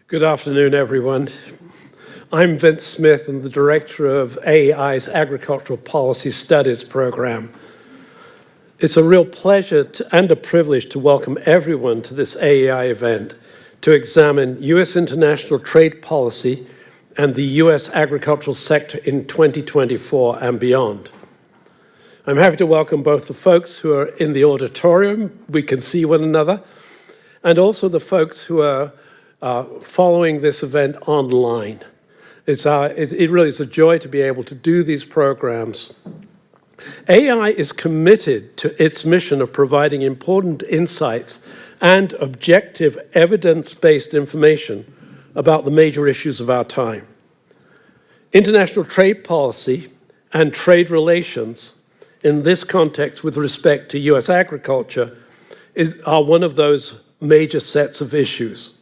Good afternoon, everyone. I'm Vince Smith, and the director of AEI's Agricultural Policy Studies program. It's a real pleasure and a privilege to welcome everyone to this AEI event to examine U.S. international trade policy and the U.S. agricultural sector in 2024 and beyond. I'm happy to welcome both the folks who are in the auditorium, we can see one another, and also the folks who are following this event online. It really is a joy to be able to do these programs. AEI is committed to its mission of providing important insights and objective evidence-based information about the major issues of our time. International trade policy and trade relations in this context with respect to U.S. agriculture are one of those major sets of issues,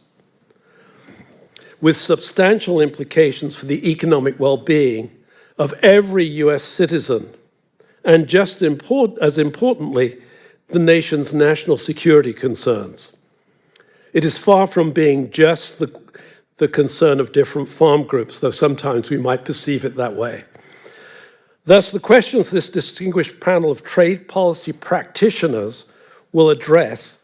with substantial implications for the economic well-being of every U.S. citizen, and just as importantly, the nation's national security concerns. It is far from being just the concern of different farm groups, though sometimes we might perceive it that way. Thus, the questions this distinguished panel of trade policy practitioners will address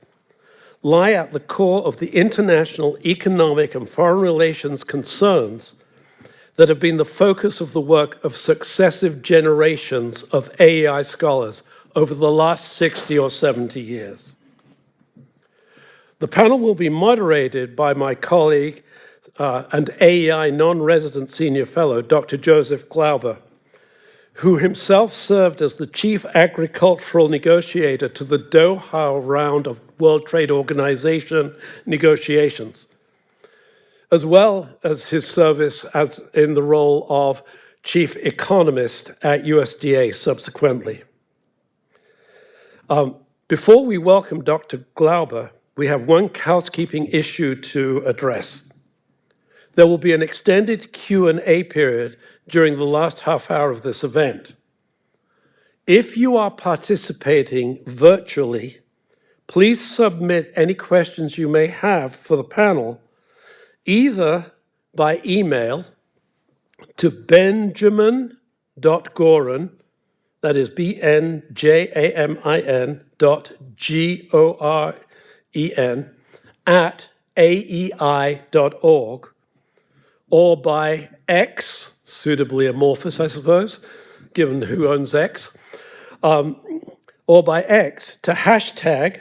lie at the core of the international economic and foreign relations concerns that have been the focus of the work of successive generations of AEI scholars over the last 60 or 70 years. The panel will be moderated by my colleague and AEI non-resident senior fellow, Dr. Joseph Glauber, who himself served as the chief agricultural negotiator to the Doha round of World Trade Organization negotiations, as well as his service as in the role of chief economist at USDA subsequently. Before we welcome Dr. Glauber, we have one housekeeping issue to address. There will be an extended Q&A period during the last half hour of this event. If you are participating virtually, please submit any questions you may have for the panel, either by email to benjamin.goren, that is benjamin.goren at aei.org, or by X, suitably amorphous, I suppose, given who owns X, or by X to hashtag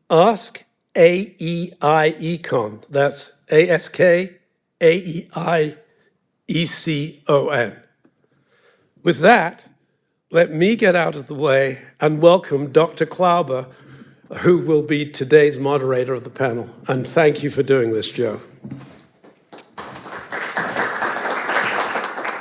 AskAEIEcon. That's AskAEIEcon. With that, let me get out of the way and welcome Dr. Glauber, who will be today's moderator of the panel. And thank you for doing this, Joe.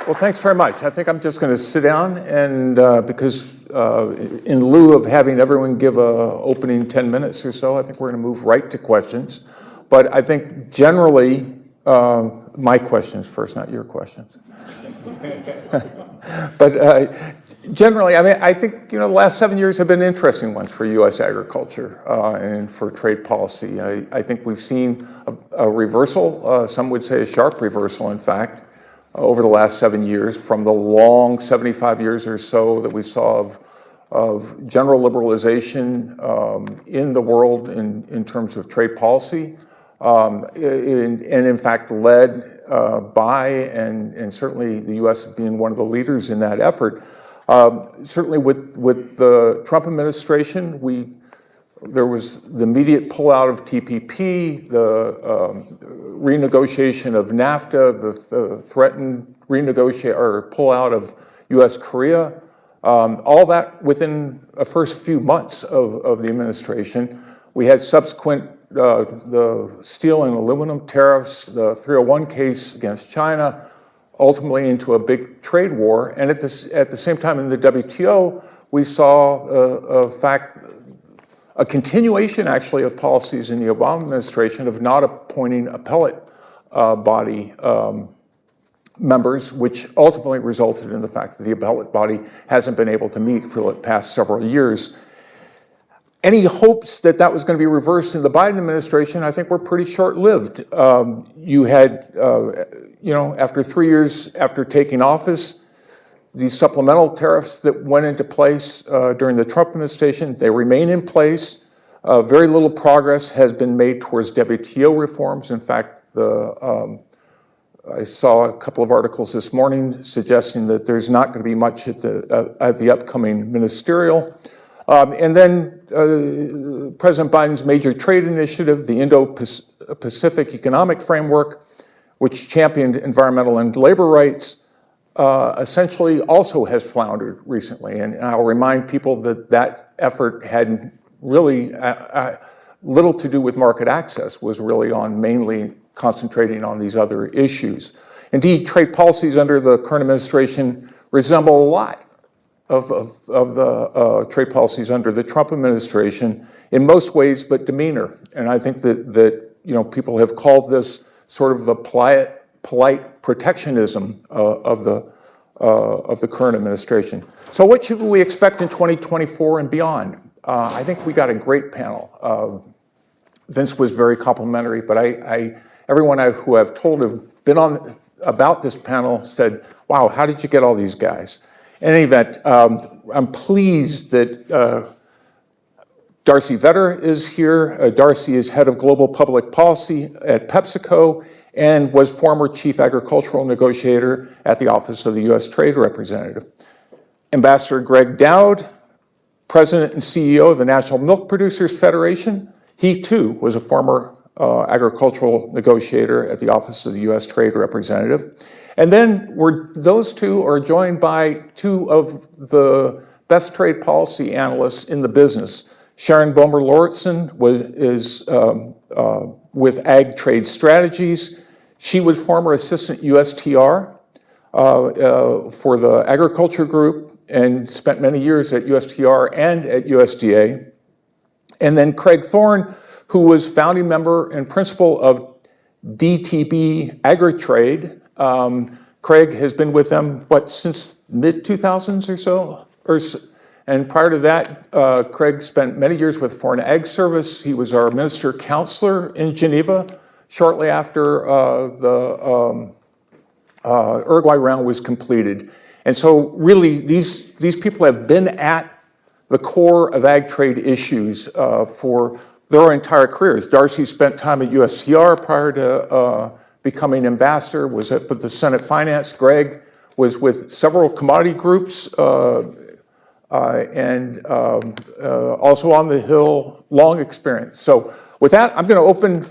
Well, thanks very much. I think I'm just going to sit down and because in lieu of having everyone give an opening 10 minutes or so, I think we're going to move right to questions. But I think generally, my questions first, not your questions. But generally, I mean, I think, the last 7 years have been interesting ones for U.S. agriculture and for trade policy. I think we've seen a reversal, some would say a sharp reversal, in fact, over the last 7 years from the long 75 years or so that we saw of general liberalization in the world in terms of trade policy, and in fact led by, and certainly the U.S. being one of the leaders in that effort. Certainly with the Trump administration, there was the immediate pullout of TPP, the renegotiation of NAFTA, the threatened renegotiate or pullout of U.S.-Korea, all that within the first few months of the administration. We had subsequent the steel and aluminum tariffs, the 301 case against China, ultimately into a big trade war. And at the same time in the WTO, we saw a continuation, actually, of policies in the Obama administration of not appointing appellate body members, which ultimately resulted in the fact that the appellate body hasn't been able to meet for the past several years. Any hopes that that was going to be reversed in the Biden administration, I think, were pretty short-lived. You had, after 3 years after taking office, these supplemental tariffs that went into place during the Trump administration, they remain in place. Very little progress has been made towards WTO reforms. In fact, I saw a couple of articles this morning suggesting that there's not going to be much at the upcoming ministerial. And then President Biden's major trade initiative, the Indo-Pacific Economic Framework, which championed environmental and labor rights, essentially also has floundered recently. And I'll remind people that that effort had really little to do with market access, was really on mainly concentrating on these other issues. Indeed, trade policies under the current administration resemble a lot of the trade policies under the Trump administration in most ways, but demeanor. And I think that people have called this sort of the polite protectionism of the current administration. So what should we expect in 2024 and beyond? I think we got a great panel. Vince was very complimentary, but everyone who I've told have been on about this panel said, wow, how did you get all these guys? In any event, I'm pleased that Darcy Vetter is here. Darcy is head of global public policy at PepsiCo and was former chief agricultural negotiator at the Office of the U.S. Trade Representative. Ambassador Greg Dowd, president and CEO of the National Milk Producers Federation. He too was a former agricultural negotiator at the Office of the U.S. Trade Representative. And then those two are joined by two of the best trade policy analysts in the business. Sharon Bomer-Lauritsen is with Ag Trade Strategies. She was former assistant USTR for the agriculture group and spent many years at USTR and at USDA. And then Craig Thorne, who was founding member and principal of DTB Agritrade. Craig has been with them, since mid-2000s or so? And prior to that, Craig spent many years with Foreign Ag Service. He was our minister counselor in Geneva shortly after the Uruguay round was completed. And so really, these people have been at the core of ag trade issues for their entire careers. Darcy spent time at USTR prior to becoming ambassador, was at the Senate Finance. Greg was with several commodity groups and also on the Hill, long experience. So with that, I'm going to open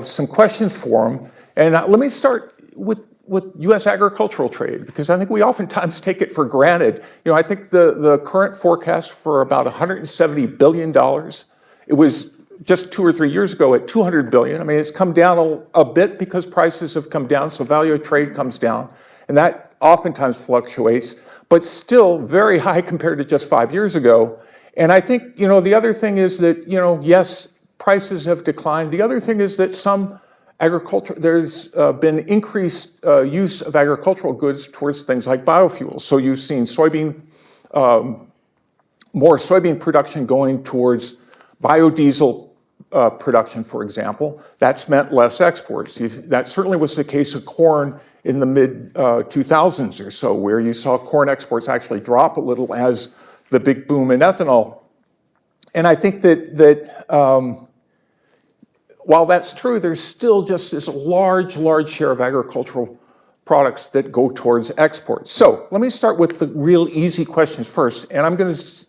some questions for him. And let me start with U.S. agricultural trade, because I think we oftentimes take it for granted. I think the current forecast for about $170 billion, it was just 2 or 3 years ago at $200 billion. I mean, it's come down a bit because prices have come down, so value of trade comes down, and that oftentimes fluctuates, but still very high compared to just 5 years ago. And I think, the other thing is that, yes, prices have declined. The other thing is that there's been increased use of agricultural goods towards things like biofuels. So you've seen more soybean production going towards biodiesel production, for example. That's meant less exports. That certainly was the case of corn in the mid-2000s or so, where you saw corn exports actually drop a little as the big boom in ethanol. And I think that while that's true, there's still just this large share of agricultural products that go towards exports. So let me start with the real easy questions first. And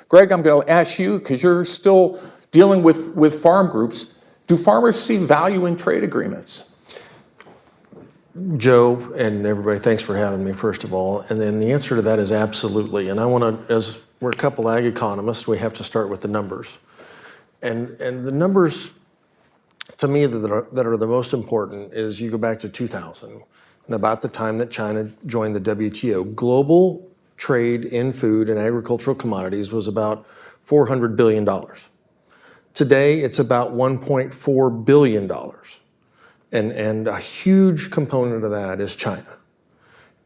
Greg, I'm going to ask you, because you're still dealing with farm groups, do farmers see value in trade agreements? Joe and everybody, thanks for having me, first of all. And then the answer to that is absolutely. And I want to, as we're a couple ag economists, we have to start with the numbers. And the numbers, to me, that are the most important is you go back to 2000, and about the time that China joined the WTO. Global trade in food and agricultural commodities was about $400 billion. Today, it's about $1.4 billion. And a huge component of that is China.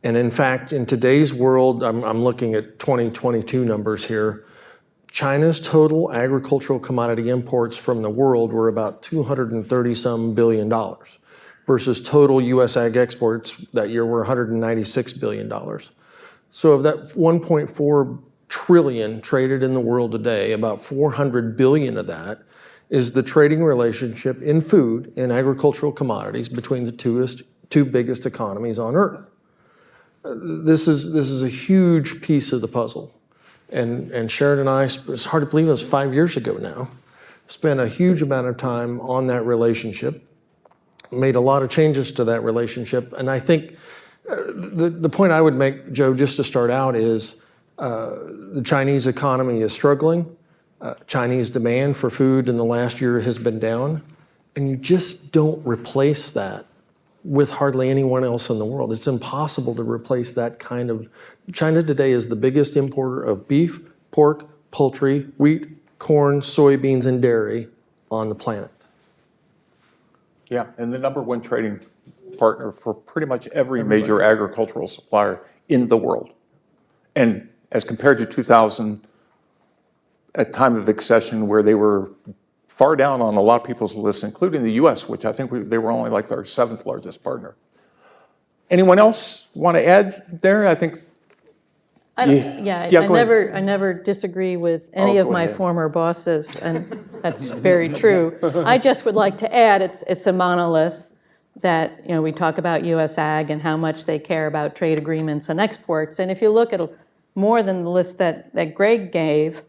And in fact, in today's world, I'm looking at 2022 numbers here, China's total agricultural commodity imports from the world were about $230-some billion versus total U.S. ag exports that year were $196 billion. So of that 1.4 trillion traded in the world today, about 400 billion of that is the trading relationship in food and agricultural commodities between the two biggest economies on earth. This is a huge piece of the puzzle. And Sharon and I, it's hard to believe it was 5 years ago now, spent a huge amount of time on that relationship, made a lot of changes to that relationship. And I think the point I would make, Joe, just to start out is the Chinese economy is struggling. Chinese demand for food in the last year has been down. And you just don't replace that with hardly anyone else in the world. It's impossible to replace that kind of. China today is the biggest importer of beef, pork, poultry, wheat, corn, soybeans, and dairy on the planet. Yeah, and the #1 trading partner for pretty much every major agricultural supplier in the world. And as compared to 2000, at time of accession, where they were far down on a lot of people's lists, including the US, which I think they were only like our 7th largest partner. Anyone else want to add there? I think. I never disagree with any of my ahead. former bosses, and that's very true. I just would like to add, it's a monolith that, we talk about U.S. ag and how much they care about trade agreements and exports. And if you look at more than the list that Greg gave,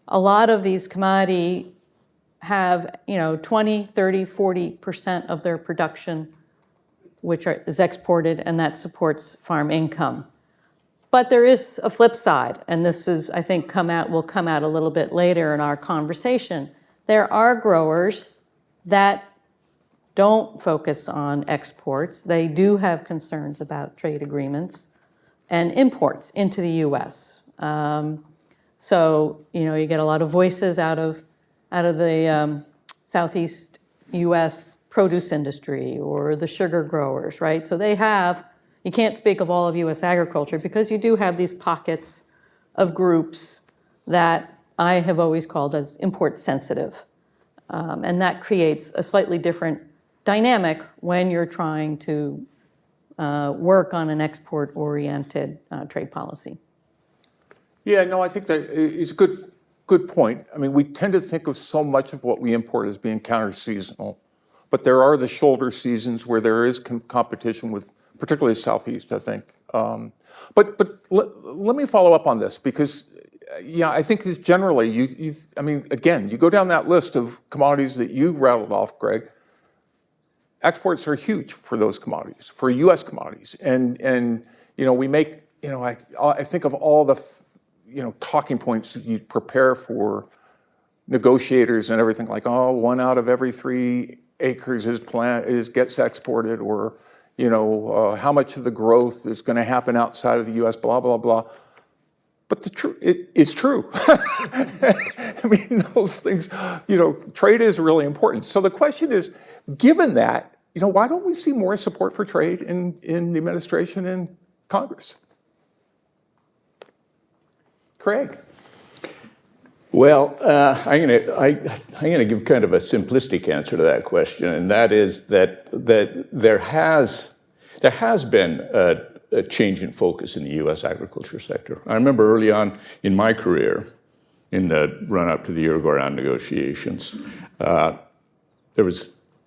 a lot of these commodity have, 20, 30, 40% of their production, is exported, and that supports farm income. But there is a flip side, and this is, I think, will come out a little bit later in our conversation. There are growers that don't focus on exports. They do have concerns about trade agreements and imports into the U.S. So, you get a lot of voices out of the Southeast U.S. produce industry or the sugar growers, right? So you can't speak of all of U.S. agriculture because you do have these pockets of groups that I have always called as import sensitive. And that creates a slightly different dynamic when you're trying to work on an export-oriented trade policy. Yeah, no, I think that is a good point. I mean, we tend to think of so much of what we import as being counter-seasonal, but there are the shoulder seasons where there is competition with, particularly the Southeast, I think. But let me follow up on this because, I think this generally, again, you go down that list of commodities that you rattled off, Greg. Exports are huge for those commodities, for U.S. commodities, and we make, I think of all the talking points that you prepare for negotiators and everything, like, 1 out of every 3 acres gets exported, or how much of the growth is going to happen outside of the U.S., blah, blah, blah. But it is true. I mean, those things, trade is really important. So the question is, given that, why don't we see more support for trade in the administration and Congress? Craig. Well, I'm going to give kind of a simplistic answer to that question, and that is that there has been a change in focus in the U.S. agriculture sector. I remember early on in my career, in the run-up to the Uruguayan negotiations,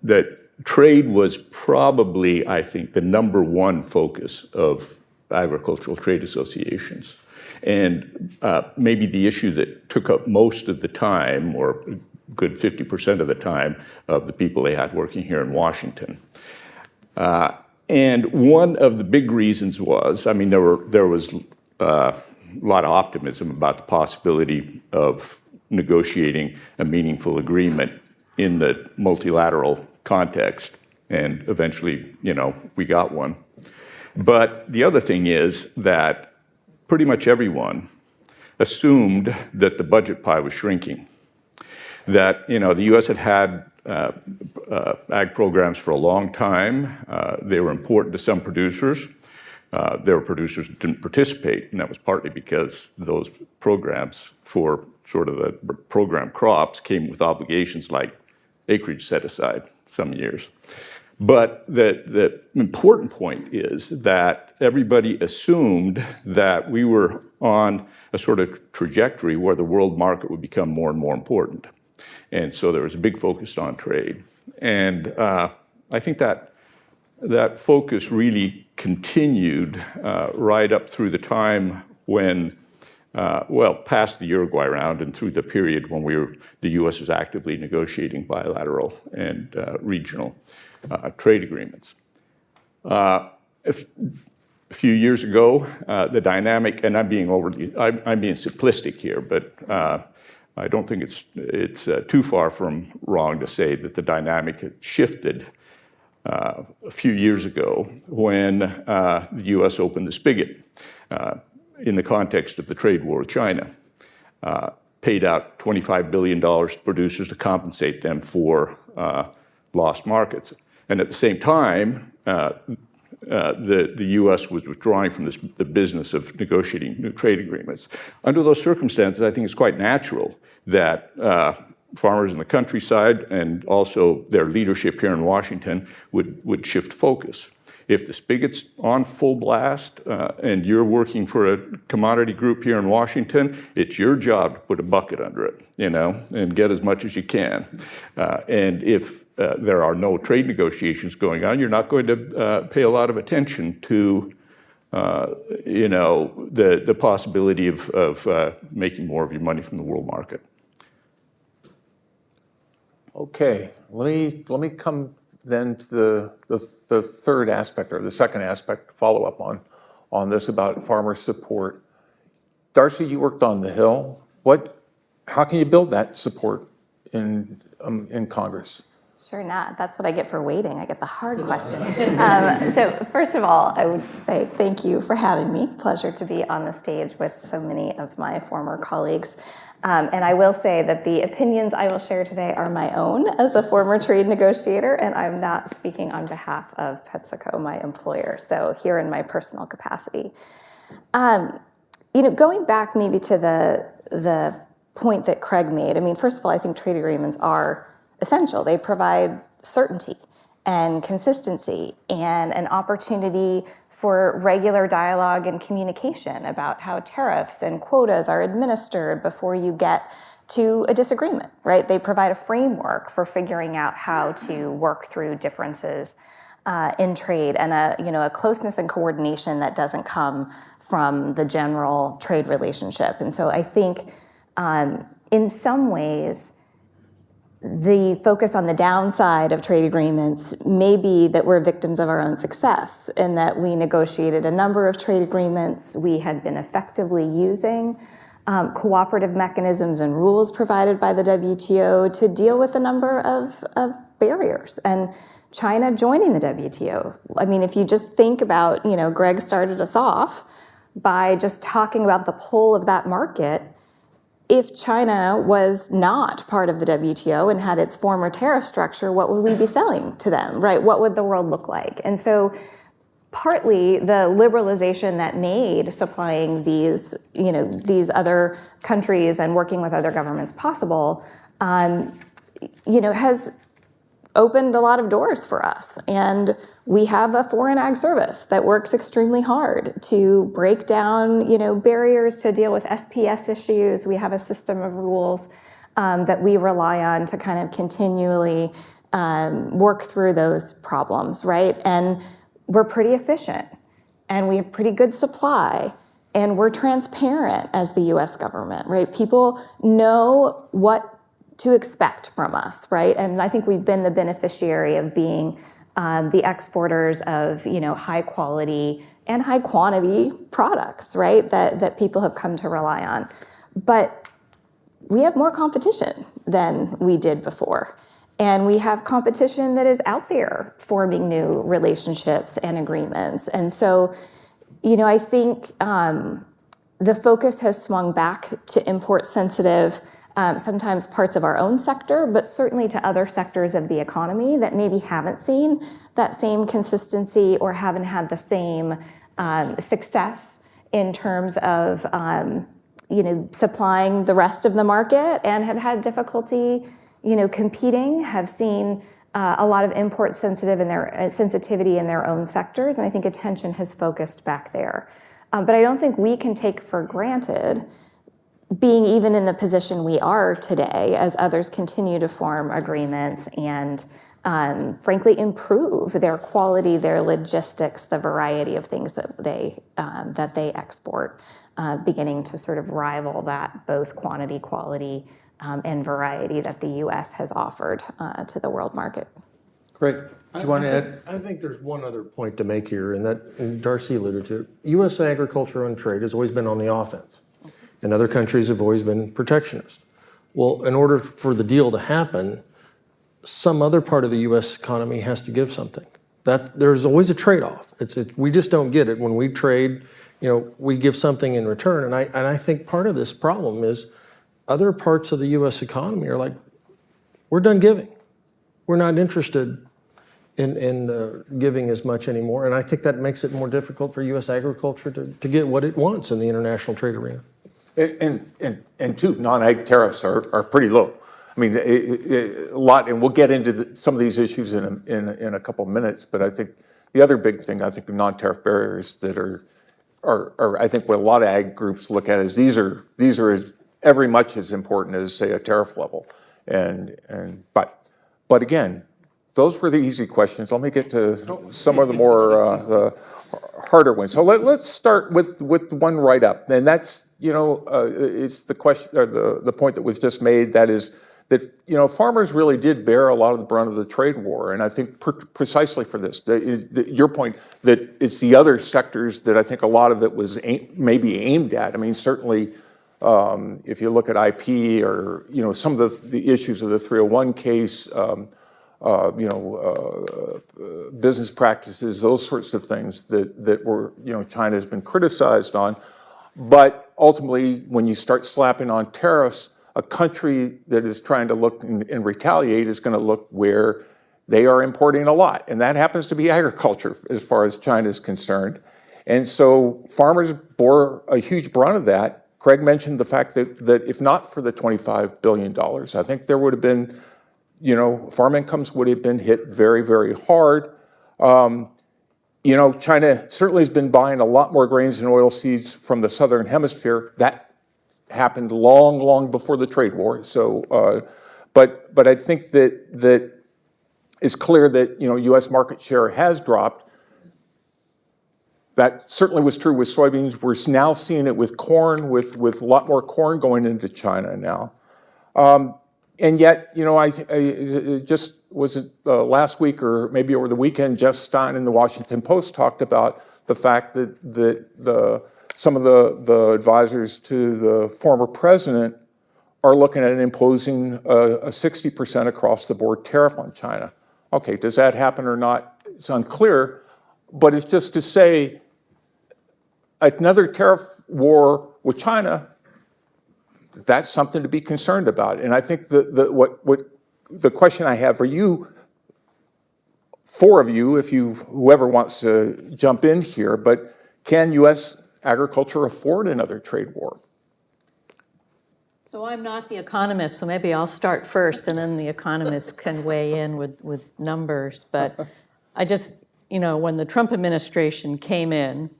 that trade was probably, I think, the #1 focus of agricultural trade associations. And maybe the issue that took up most of the time, or a good 50% of the time, of the people they had working here in Washington. And one of the big reasons was, there was a lot of optimism about the possibility of negotiating a meaningful agreement in the multilateral context, and eventually, we got one. But the other thing is that pretty much everyone assumed that the budget pie was shrinking, that the U.S. had ag programs for a long time. They were important to some producers, there were producers that didn't participate, and that was partly because those programs for sort of the program crops came with obligations like acreage set aside some years. But the important point is that everybody assumed that we were on a sort of trajectory where the world market would become more and more important. And so there was a big focus on trade. And I think that focus really continued right up through the time when, past the Uruguay round and through the period when the U.S. was actively negotiating bilateral and regional trade agreements. A few years ago, the dynamic, and I'm being simplistic here, but I don't think it's too far from wrong to say that the dynamic had shifted a few years ago when the U.S. opened the spigot in the context of the trade war with China, paid out $25 billion to producers to compensate them for lost markets. And at the same time, the U.S. was withdrawing from the business of negotiating new trade agreements. Under those circumstances, I think it's quite natural that farmers in the countryside and also their leadership here in Washington would shift focus. If the spigot's on full blast and you're working for a commodity group here in Washington, it's your job to put a bucket under it, and get as much as you can. And if there are no trade negotiations going on, you're not going to pay a lot of attention to the possibility of making more of your money from the world market. Okay, let me come then to the third aspect, or the second aspect, follow up on this about farmer support. Darcy, you worked on the Hill. How can you build that support in Congress? Sure not. That's what I get for waiting. I get the hard question. So first of all, I would say thank you for having me. Pleasure to be on the stage with so many of my former colleagues. And I will say that the opinions I will share today are my own as a former trade negotiator, and I'm not speaking on behalf of PepsiCo, my employer, so here in my personal capacity. Going back maybe to the point that Craig made, I mean, first of all, I think trade agreements are essential. They provide certainty and consistency and an opportunity for regular dialogue and communication about how tariffs and quotas are administered before you get to a disagreement, right? They provide a framework for figuring out how to work through differences in trade and a closeness and coordination that doesn't come from the general trade relationship. And so I think in some ways, the focus on the downside of trade agreements may be that we're victims of our own success and that we negotiated a number of trade agreements. We had been effectively using cooperative mechanisms and rules provided by the WTO to deal with a number of barriers. And China joining the WTO. I mean, if you just think about, Greg started us off by just talking about the pull of that market. If China was not part of the WTO and had its former tariff structure, what would we be selling to them, right? What would the world look like? And so partly the liberalization that made supplying these other countries and working with other governments possible, has opened a lot of doors for us. And we have a foreign ag service that works extremely hard to break down, barriers to deal with SPS issues. We have a system of rules that we rely on to kind of continually work through those problems, right? And we're pretty efficient, and we have pretty good supply, and we're transparent as the U.S. government, right? People know what to expect from us, right? And I think we've been the beneficiary of being the exporters of, high quality and high quantity products, right? That people have come to rely on. But we have more competition than we did before. And we have competition that is out there forming new relationships and agreements. And so, I think the focus has swung back to import sensitive sometimes parts of our own sector, but certainly to other sectors of the economy that maybe haven't seen that same consistency or haven't had the same success in terms of supplying the rest of the market and have had difficulty competing, have seen a lot of import sensitivity in their own sectors, and I think attention has focused back there. But I don't think we can take for granted being even in the position we are today as others continue to form agreements and frankly improve their quality, their logistics, the variety of things that they export, beginning to sort of rival that both quantity, quality, and variety that the U.S. has offered to the world market. Great. Do you want to add? I think there's one other point to make here, and Darcy alluded to it. U.S. agriculture and trade has always been on the offense, and other countries have always been protectionist. Well, in order for the deal to happen, some other part of the U.S. economy has to give something. There's always a trade-off. We just don't get it when we trade. We give something in return, and I think part of this problem is other parts of the U.S. economy are like, we're done giving. We're not interested in giving as much anymore, and I think that makes it more difficult for U.S. agriculture to get what it wants in the international trade arena. And two, non-ag tariffs are pretty low. I mean, a lot, and we'll get into some of these issues in a couple of minutes. But I think the other big thing, I think, non-tariff barriers that are I think what a lot of ag groups look at is these are every much as important as, say, a tariff level. But again, those were the easy questions. Let me get to some of the more the harder ones. So let's start with one right up, and that's it's the question or the point that was just made. That is that farmers really did bear a lot of the brunt of the trade war, and I think precisely for this, your point that it's the other sectors that I think a lot of it was maybe aimed at. I mean, certainly. If you look at IP or some of the issues of the 301 case, business practices, those sorts of things that were China has been criticized on, but ultimately when you start slapping on tariffs, a country that is trying to look and retaliate is going to look where they are importing a lot, and that happens to be agriculture as far as China is concerned, and so farmers bore a huge brunt of that. Craig mentioned the fact that if not for the $25 billion, I think there would have been, farm incomes would have been hit very, very hard. China certainly has been buying a lot more grains and oilseeds from the Southern Hemisphere. That happened long, long before the trade war. So, but I think that it's clear that, U.S. market share has dropped. That certainly was true with soybeans. We're now seeing it with corn, with a lot more corn going into China now. And yet, I just was it last week or maybe over the weekend, Jeff Stein in the Washington Post talked about the fact that some of the advisors to the former president are looking at imposing a 60% across the board tariff on China. Okay, does that happen or not? It's unclear, but it's just to say, another tariff war with China, that's something to be concerned about. And I think what the question I have for you, four of you, whoever wants to jump in here, but can U.S. agriculture afford another trade war? So I'm not the economist, so maybe I'll start first and then the economists can weigh in with numbers. But I just, when the Trump administration came in,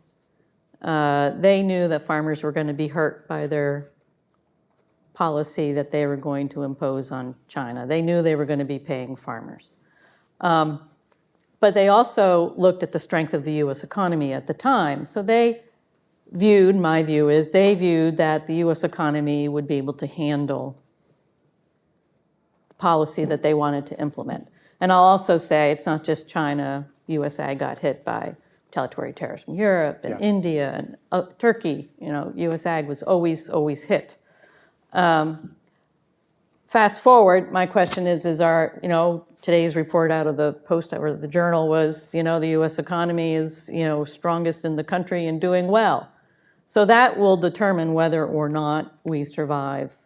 they knew that farmers were going to be hurt by their policy that they were going to impose on China. They knew they were going to be paying farmers. But they also looked at the strength of the U.S. economy at the time. So they viewed, my view is, they viewed that the U.S. economy would be able to handle the policy that they wanted to implement. And I'll also say it's not just China. U.S. ag got hit by retaliatory tariffs from Europe and India and Turkey. U.S. ag was always hit. Fast forward, my question is today's report out of the Post or the Journal was, the U.S. economy is, strongest in the country and doing well. So that will determine whether or not we survive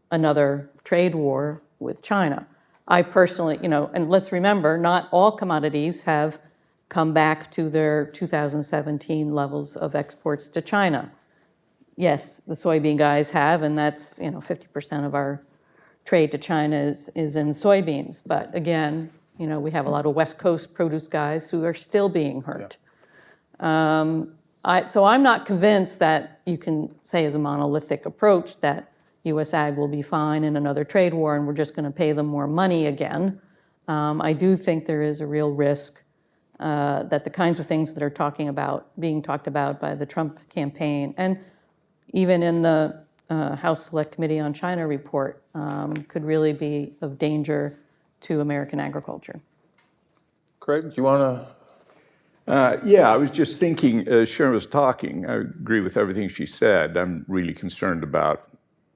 another trade war with China. I personally, and let's remember, not all commodities have come back to their 2017 levels of exports to China. Yes, the soybean guys have, and that's 50% of our trade to China is in soybeans. But again, we have a lot of West Coast produce guys who are still being hurt. So I'm not convinced that you can say as a monolithic approach that U.S. ag will be fine in another trade war and we're just going to pay them more money again. I do think there is a real risk that the kinds of things that are being talked about by the Trump campaign, and even in the House Select Committee on China report, could really be of danger to American agriculture. Craig, do you want to? Yeah, I was just thinking, as Sharon was talking, I agree with everything she said. I'm really concerned about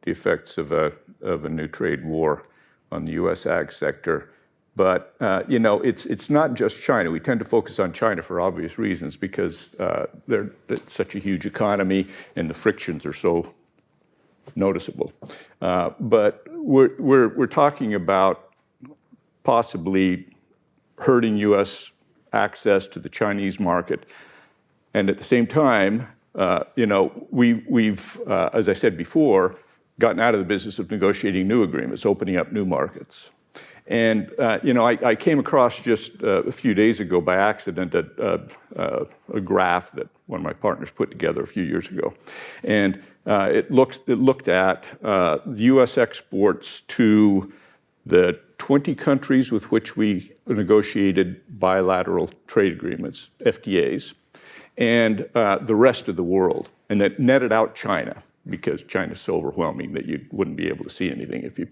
the effects of a new trade war on the U.S. ag sector. But, it's not just China. We tend to focus on China for obvious reasons because it's such a huge economy and the frictions are so noticeable. But we're talking about possibly hurting U.S. access to the Chinese market. And at the same time, we've, as I said before, gotten out of the business of negotiating new agreements, opening up new markets. And, I came across just a few days ago by accident a graph that one of my partners put together a few years ago. And it looked at the U.S. exports to the 20 countries with which we negotiated bilateral trade agreements, FTAs, and the rest of the world. And that netted out China, because China's so overwhelming that you wouldn't be able to see anything if you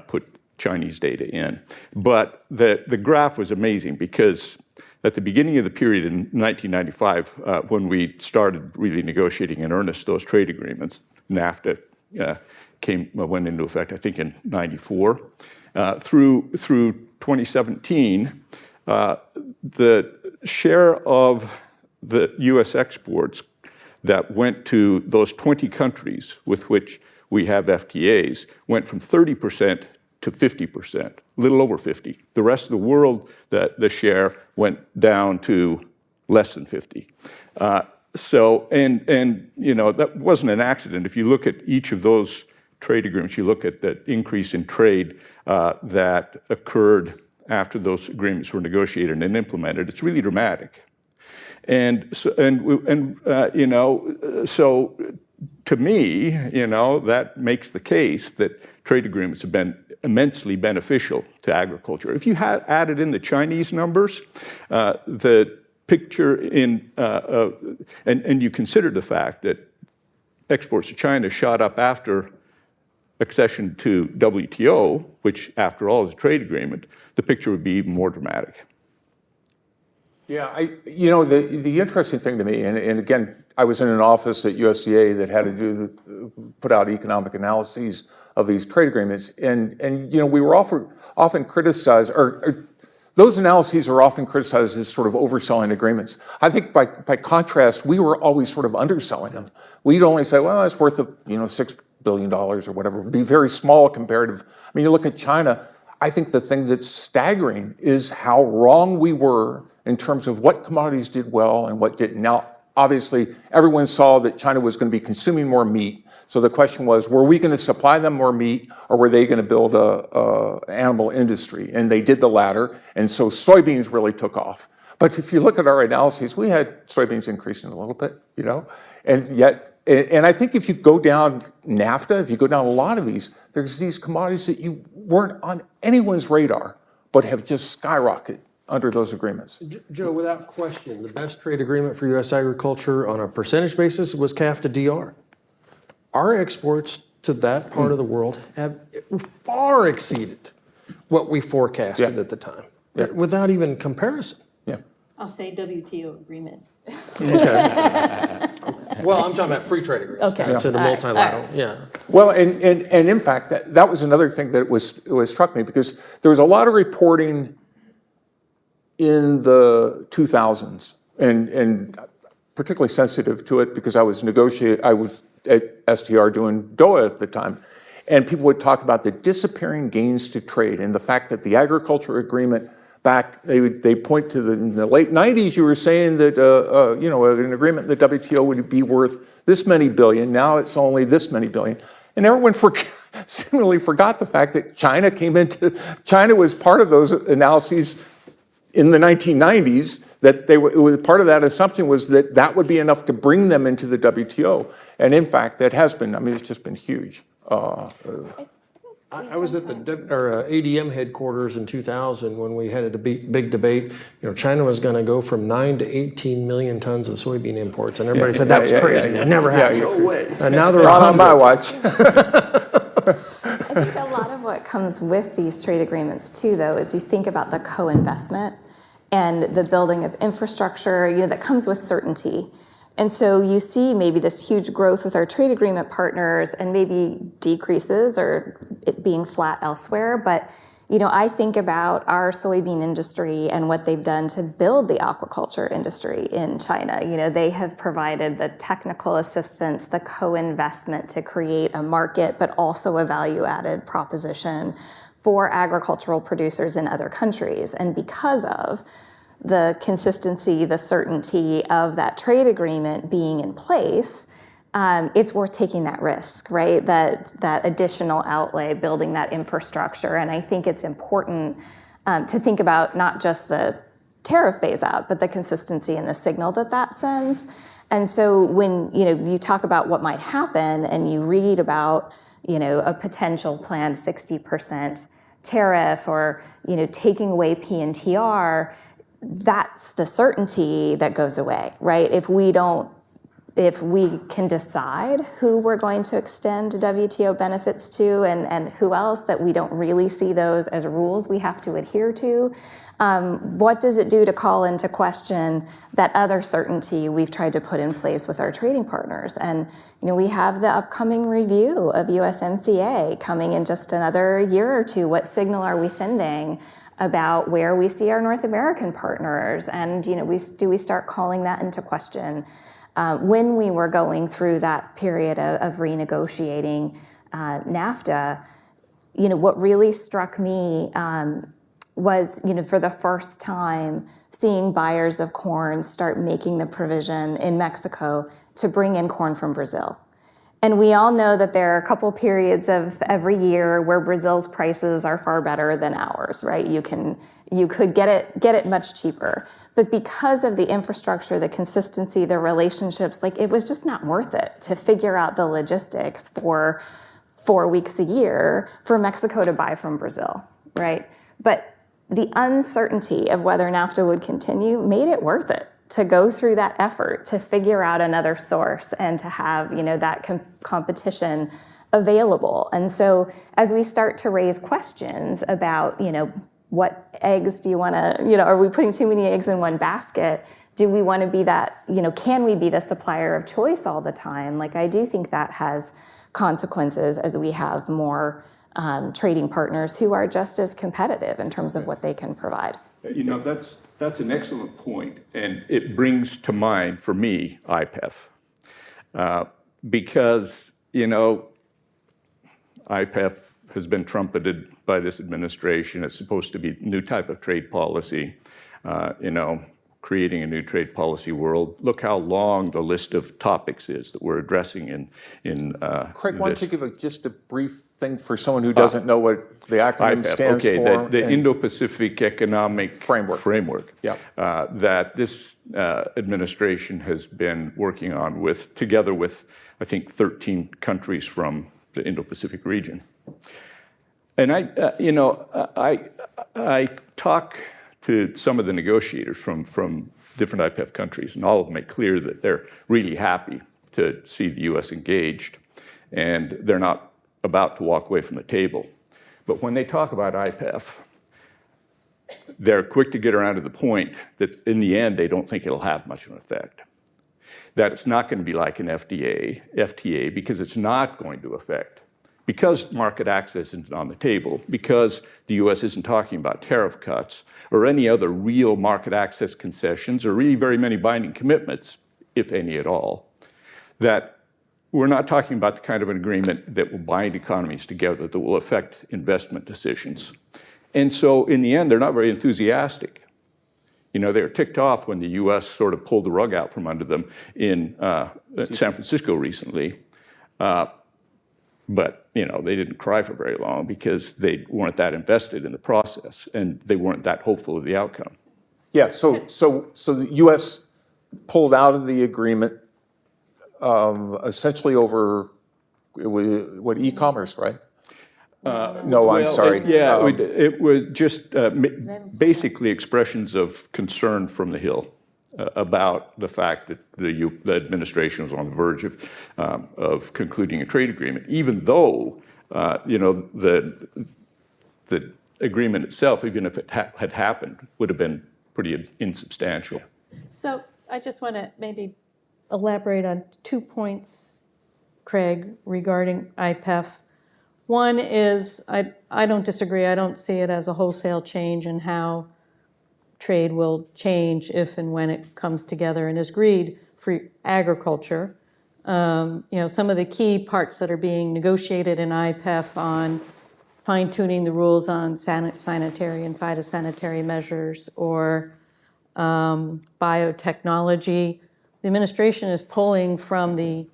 put Chinese data in. But the graph was amazing because at the beginning of the period in 1995, when we started really negotiating in earnest those trade agreements, NAFTA went into effect, I think, in '94. Through 2017, the share of the U.S. exports that went to those 20 countries with which we have FTAs went from 30% to 50%, a little over 50. The rest of the world, the share went down to less than 50. That wasn't an accident. If you look at each of those trade agreements, you look at the increase in trade that occurred after those agreements were negotiated and implemented. It's really dramatic. So to me, that makes the case that trade agreements have been immensely beneficial to agriculture. If you had added in the Chinese numbers, the picture and you consider the fact that exports to China shot up after accession to WTO, which after all is a trade agreement, the picture would be even more dramatic. Yeah, the interesting thing to me, and again, I was in an office at USDA that had to put out economic analyses of these trade agreements, and we were often criticized, or those analyses are often criticized as sort of overselling agreements. I think by contrast, we were always sort of underselling them. We'd only say, well, it's worth $6 billion or whatever. It would be very small comparative. I mean, you look at China, I think the thing that's staggering is how wrong we were in terms of what commodities did well and what didn't. Now, obviously, everyone saw that China was going to be consuming more meat. So the question was, were we going to supply them more meat, or were they going to build an animal industry? And they did the latter, and so soybeans really took off. But if you look at our analyses, we had soybeans increasing a little bit, and I think if you go down NAFTA, if you go down a lot of these, there's these commodities that you weren't on anyone's radar, but have just skyrocketed under those agreements. Joe, without question, the best trade agreement for U.S. agriculture on a percentage basis was CAFTA DR. Our exports to that part of the world have far exceeded what we forecasted at the time, without even comparison. Yeah. I'll say WTO agreement. Okay. Well, I'm talking about free trade agreements. Okay. Instead of multilateral. Yeah. Well, and in fact, that was another thing that was struck me, because there was a lot of reporting in the 2000s, and particularly sensitive to it because I was at STR doing DOA at the time, and people would talk about the disappearing gains to trade and the fact that the agriculture agreement back, they point to in the late 90s, you were saying that, an agreement in the WTO would be worth this many billion. Now it's only this many billion. And everyone similarly forgot the fact that China was part of those analyses in the 1990s, that part of that assumption was that would be enough to bring them into the WTO. And in fact, that has been, it's just been huge. I was at the ADM headquarters in 2000 when we had a big debate. China was going to go from 9 to 18 million tons of soybean imports, and everybody said that was crazy. It never happened. No way. And now they're not on my watch. I think a lot of what comes with these trade agreements too, though, is you think about the co-investment and the building of infrastructure, that comes with certainty. And so you see maybe this huge growth with our trade agreement partners and maybe decreases or it being flat elsewhere. But, I think about our soybean industry and what they've done to build the aquaculture industry in China. They have provided the technical assistance, the co-investment to create a market, but also a value-added proposition for agricultural producers in other countries. And because of the consistency, the certainty of that trade agreement being in place, it's worth taking that risk, right? That additional outlay, building that infrastructure. And I think it's important to think about not just the tariff phase out, but the consistency and the signal that sends. And so when you talk about what might happen and you read about a potential planned 60% tariff or taking away PNTR, that's the certainty that goes away, right? If we can decide who we're going to extend WTO benefits to and who else, that we don't really see those as rules we have to adhere to, what does it do to call into question that other certainty we've tried to put in place with our trading partners? And we have the upcoming review of USMCA coming in just another year or two. What signal are we sending about where we see our North American partners? And do we start calling that into question? When we were going through that period of renegotiating NAFTA, what really struck me was, for the first time, seeing buyers of corn start making the provision in Mexico to bring in corn from Brazil. And we all know that there are a couple periods of every year where Brazil's prices are far better than ours, right? You could get it much cheaper. But because of the infrastructure, the consistency, the relationships, it was just not worth it to figure out the logistics for 4 weeks a year for Mexico to buy from Brazil, right? But the uncertainty of whether NAFTA would continue made it worth it to go through that effort to figure out another source and to have that competition available. And so as we start to raise questions about what eggs do you want to, are we putting too many eggs in one basket? Do we want to be that, can we be the supplier of choice all the time? I do think that has consequences as we have more trading partners who are just as competitive in terms of what they can provide. That's an excellent point, and it brings to mind, for me, IPEF. Because, IPEF has been trumpeted by this administration. It's supposed to be a new type of trade policy, creating a new trade policy world. Look how long the list of topics is that we're addressing in Craig, why don't you give just a brief thing for someone who doesn't know what the acronym IPEF, stands for? The Indo-Pacific Economic Framework. Yep. That this administration has been working on together with, I think, 13 countries from the Indo-Pacific region. And I talk to some of the negotiators from different IPEF countries, and all of them make clear that they're really happy to see the U.S. engaged, and they're not about to walk away from the table. But when they talk about IPEF, they're quick to get around to the point that in the end, they don't think it'll have much of an effect. That it's not going to be like an FTA, because it's not going to affect, because market access isn't on the table, because the U.S. isn't talking about tariff cuts or any other real market access concessions or really very many binding commitments, if any at all, that we're not talking about the kind of an agreement that will bind economies together, that will affect investment decisions. And so in the end, they're not very enthusiastic. You know, they were ticked off when the U.S. sort of pulled the rug out from under them in San Francisco recently. But, you know, they didn't cry for very long because they weren't that invested in the process and they weren't that hopeful of the outcome. Yeah, so the U.S. pulled out of the agreement essentially over, what, e-commerce, right? No, I'm sorry. It was just basically expressions of concern from the Hill about the fact that the administration was on the verge of concluding a trade agreement, even though you know, the agreement itself, even if it had happened, would have been pretty insubstantial. So I just want to maybe elaborate on 2 points, Craig, regarding IPEF. One is, I don't disagree. I don't see it as a wholesale change in how trade will change if and when it comes together and is agreed for agriculture. You know, some of the key parts that are being negotiated in IPEF on fine-tuning the rules on sanitary and phytosanitary measures or biotechnology. The administration is pulling from the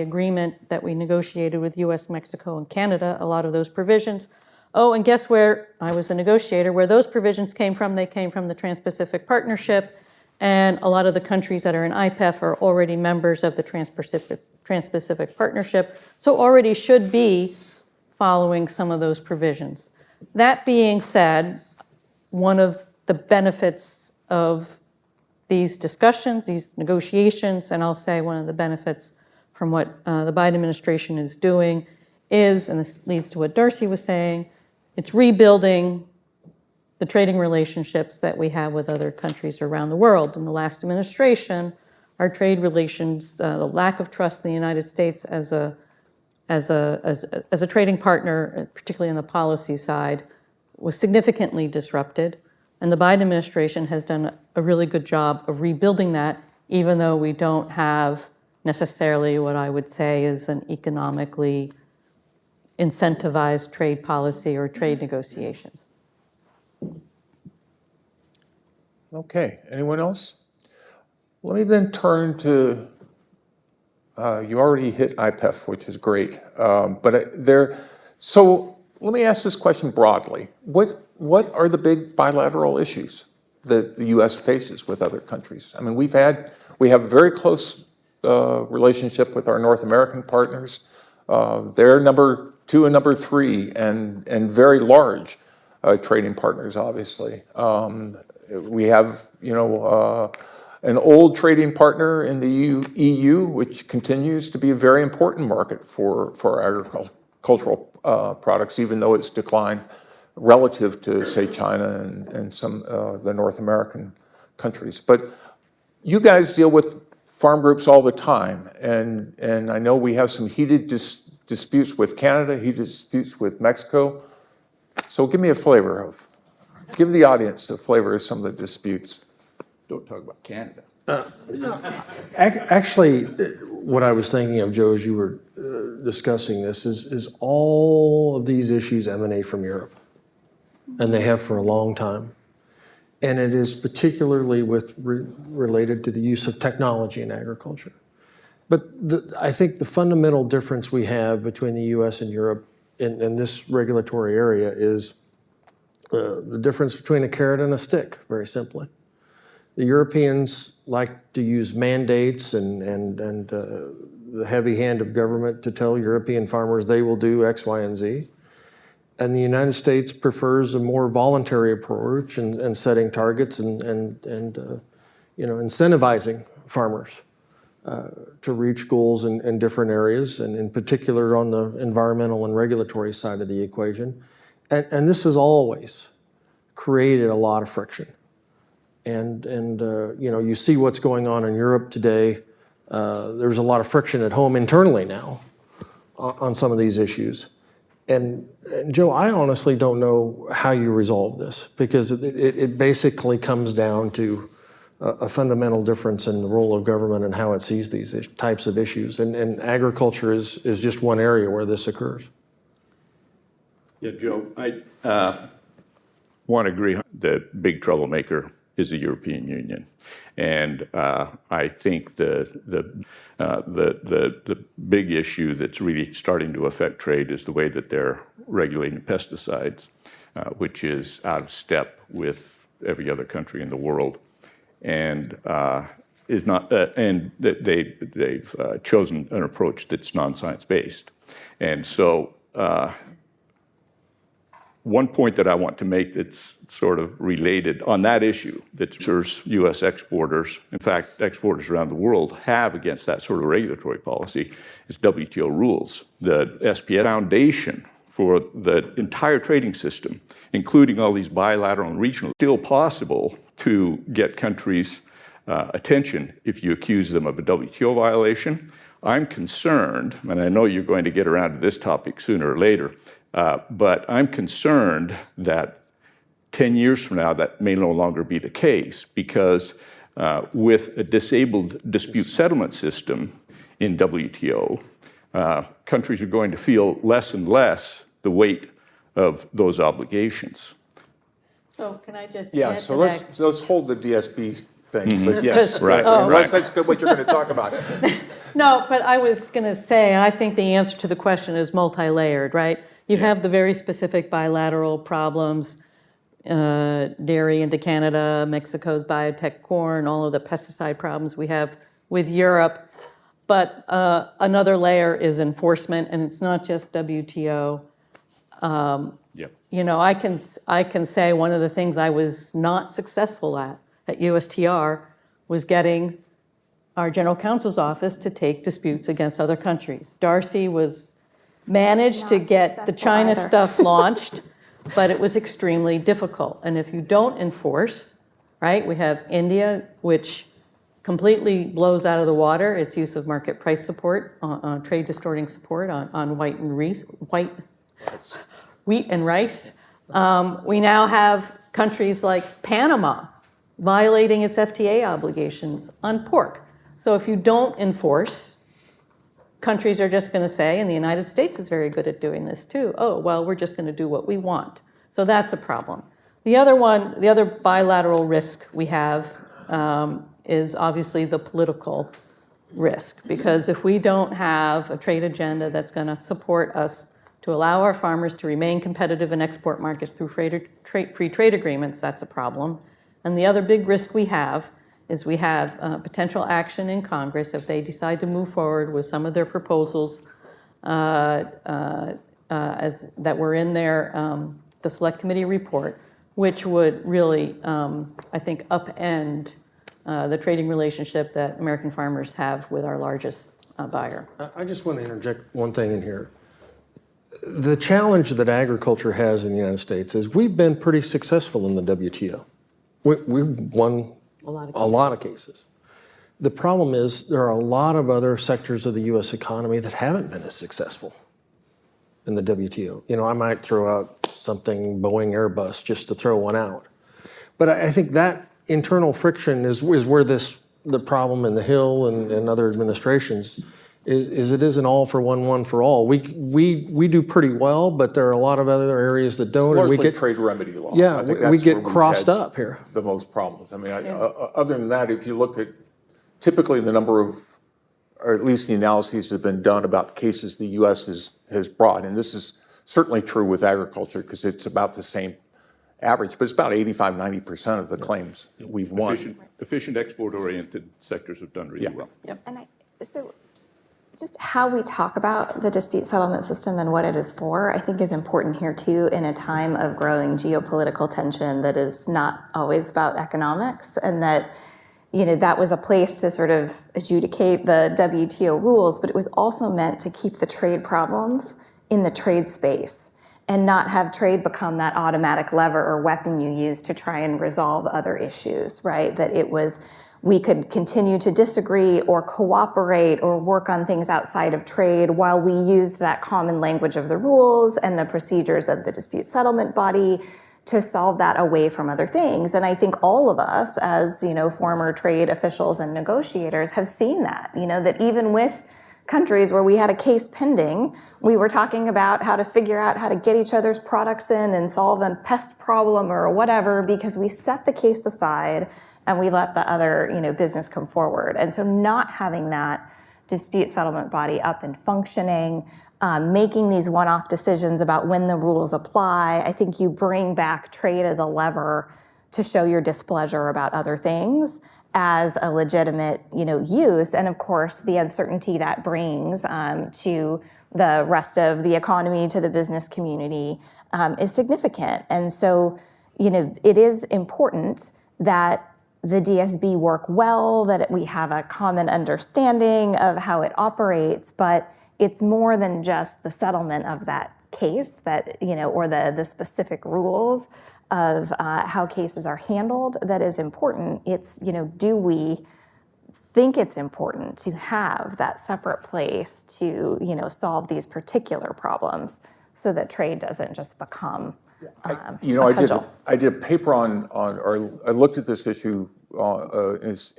agreement that we negotiated with US, Mexico, and Canada, a lot of those provisions. Oh, and guess where? I was a negotiator. Where those provisions came from, they came from the Trans-Pacific Partnership, and a lot of the countries that are in IPEF are already members of the Trans-Pacific Partnership, so already should be following some of those provisions. That being said, one of the benefits of these discussions, these negotiations, and I'll say one of the benefits from what the Biden administration is doing is, and this leads to what Darcy was saying, it's rebuilding the trading relationships that we have with other countries around the world. In the last administration, our trade relations, the lack of trust in the United States as a trading partner, particularly on the policy side, was significantly disrupted. And the Biden administration has done a really good job of rebuilding that, even though we don't have necessarily what I would say is an economically incentivized trade policy or trade negotiations. Okay, anyone else? Let me then turn to, you already hit IPEF, which is great, so let me ask this question broadly. What are the big bilateral issues that the U.S. faces with other countries? I mean, we have a very close relationship with our North American partners. They're number 2 and number 3 and very large trading partners, obviously. We have, you know, an old trading partner in the EU, which continues to be a very important market for agricultural products, even though it's declined relative to, say, China and some the North American countries. But you guys deal with farm groups all the time, and I know we have some heated disputes with Canada, heated disputes with Mexico. So give me a flavor of, give the audience a flavor of some of the disputes. Don't talk about Canada. Actually, what I was thinking of, Joe, as you were discussing this, is all of these issues emanate from Europe, and they have for a long time. And it is particularly related to the use of technology in agriculture. But I think the fundamental difference we have between the U.S. and Europe in this regulatory area is the difference between a carrot and a stick, very simply. The Europeans like to use mandates and the heavy hand of government to tell European farmers they will do X, Y, and Z. And the United States prefers a more voluntary approach and setting targets and you know, incentivizing farmers to reach goals in different areas, and in particular on the environmental and regulatory side of the equation. And this has always created a lot of friction. And you know, you see what's going on in Europe today. There's a lot of friction at home internally now on some of these issues. And Joe, I honestly don't know how you resolve this, because it basically comes down to a fundamental difference in the role of government and how it sees these types of issues. And agriculture is just one area where this occurs. Yeah, Joe, want to agree the big troublemaker is the European Union. And I think the big issue that's really starting to affect trade is the way that they're regulating pesticides, which is out of step with every other country in the world, and is not. And they've chosen an approach that's non-science based, and so. One point that I want to make that's sort of related on that issue that serves U.S. exporters, in fact, exporters around the world have against that sort of regulatory policy is WTO rules. The SPS foundation for the entire trading system, including all these bilateral and regional, still possible to get countries' attention if you accuse them of a WTO violation. I'm concerned, and I know you're going to get around to this topic sooner or later, but I'm concerned that 10 years from now, that may no longer be the case because with a disabled dispute settlement system in WTO, countries are going to feel less and less the weight of those obligations. So can I just Yeah, add so to that? let's hold the DSB thing, but yes. Right, Unless right. that's what you're going to talk about. No, but I was going to say, I think the answer to the question is multi-layered, right? You have the very specific bilateral problems, dairy into Canada, Mexico's biotech corn, all of the pesticide problems we have with Europe. But another layer is enforcement, and it's not just WTO. Yep. You know, I can say one of the things I was not successful at USTR was getting our general counsel's office to take disputes against other countries. Darcy managed to not get the successful China either. stuff launched, but it was extremely difficult. And if you don't enforce, right, we have India, which completely blows out of the water its use of market price support, trade distorting support on wheat and rice. We now have countries like Panama violating its FTA obligations on pork. So if you don't enforce, countries are just going to say, and the United States is very good at doing this too, oh, well, we're just going to do what we want. So that's a problem. The other bilateral risk we have is obviously the political risk, because if we don't have a trade agenda that's going to support us to allow our farmers to remain competitive in export markets through free trade agreements, that's a problem. And the other big risk we have is we have potential action in Congress if they decide to move forward with some of their proposals as that were in their the Select Committee report, which would really, I think, upend the trading relationship that American farmers have with our largest buyer. I just want to interject one thing in here. The challenge that agriculture has in the United States is we've been pretty successful in the WTO. We've won a lot of cases. The problem is there are a lot of other sectors of the U.S. economy that haven't been as successful in the WTO. You know, I might throw out something Boeing, Airbus, just to throw one out. But I think that internal friction is where the problem in the Hill and other administrations is it isn't all for one for all. We do pretty well, but there are a lot of other areas that don't. Largely and we get trade remedy law. Yeah, I think we that's get where we've crossed had up here. the most problems. I mean, other than that, if you look at typically the number of, or at least the analyses that have been done about cases the U.S. has brought, and this is certainly true with agriculture because it's about the same average, but it's about 85-90% of the claims we've won. Efficient export-oriented sectors have done really well. And so just how we talk about the dispute settlement system and what it is for, I think is important here too in a time of growing geopolitical tension that is not always about economics, and that, you know, that was a place to sort of adjudicate the WTO rules, but it was also meant to keep the trade problems in the trade space and not have trade become that automatic lever or weapon you use to try and resolve other issues, right? That it was, we could continue to disagree or cooperate or work on things outside of trade while we used that common language of the rules and the procedures of the dispute settlement body to solve that away from other things. And I think all of us as, you know, former trade officials and negotiators have seen that, you know, that even with countries where we had a case pending. We were talking about how to figure out how to get each other's products in and solve a pest problem or whatever, because we set the case aside and we let the other, business come forward. And so not having that dispute settlement body up and functioning, making these one-off decisions about when the rules apply, I think you bring back trade as a lever to show your displeasure about other things as a legitimate, use. And of course, the uncertainty that brings to the rest of the economy, to the business community, is significant. And so, it is important that the DSB work well, that we have a common understanding of how it operates, but it's more than just the settlement of that case that, or the specific rules of how cases are handled that is important. It's, do we think it's important to have that separate place to, solve these particular problems so that trade doesn't just become a cudgel. I did a paper or I looked at this issue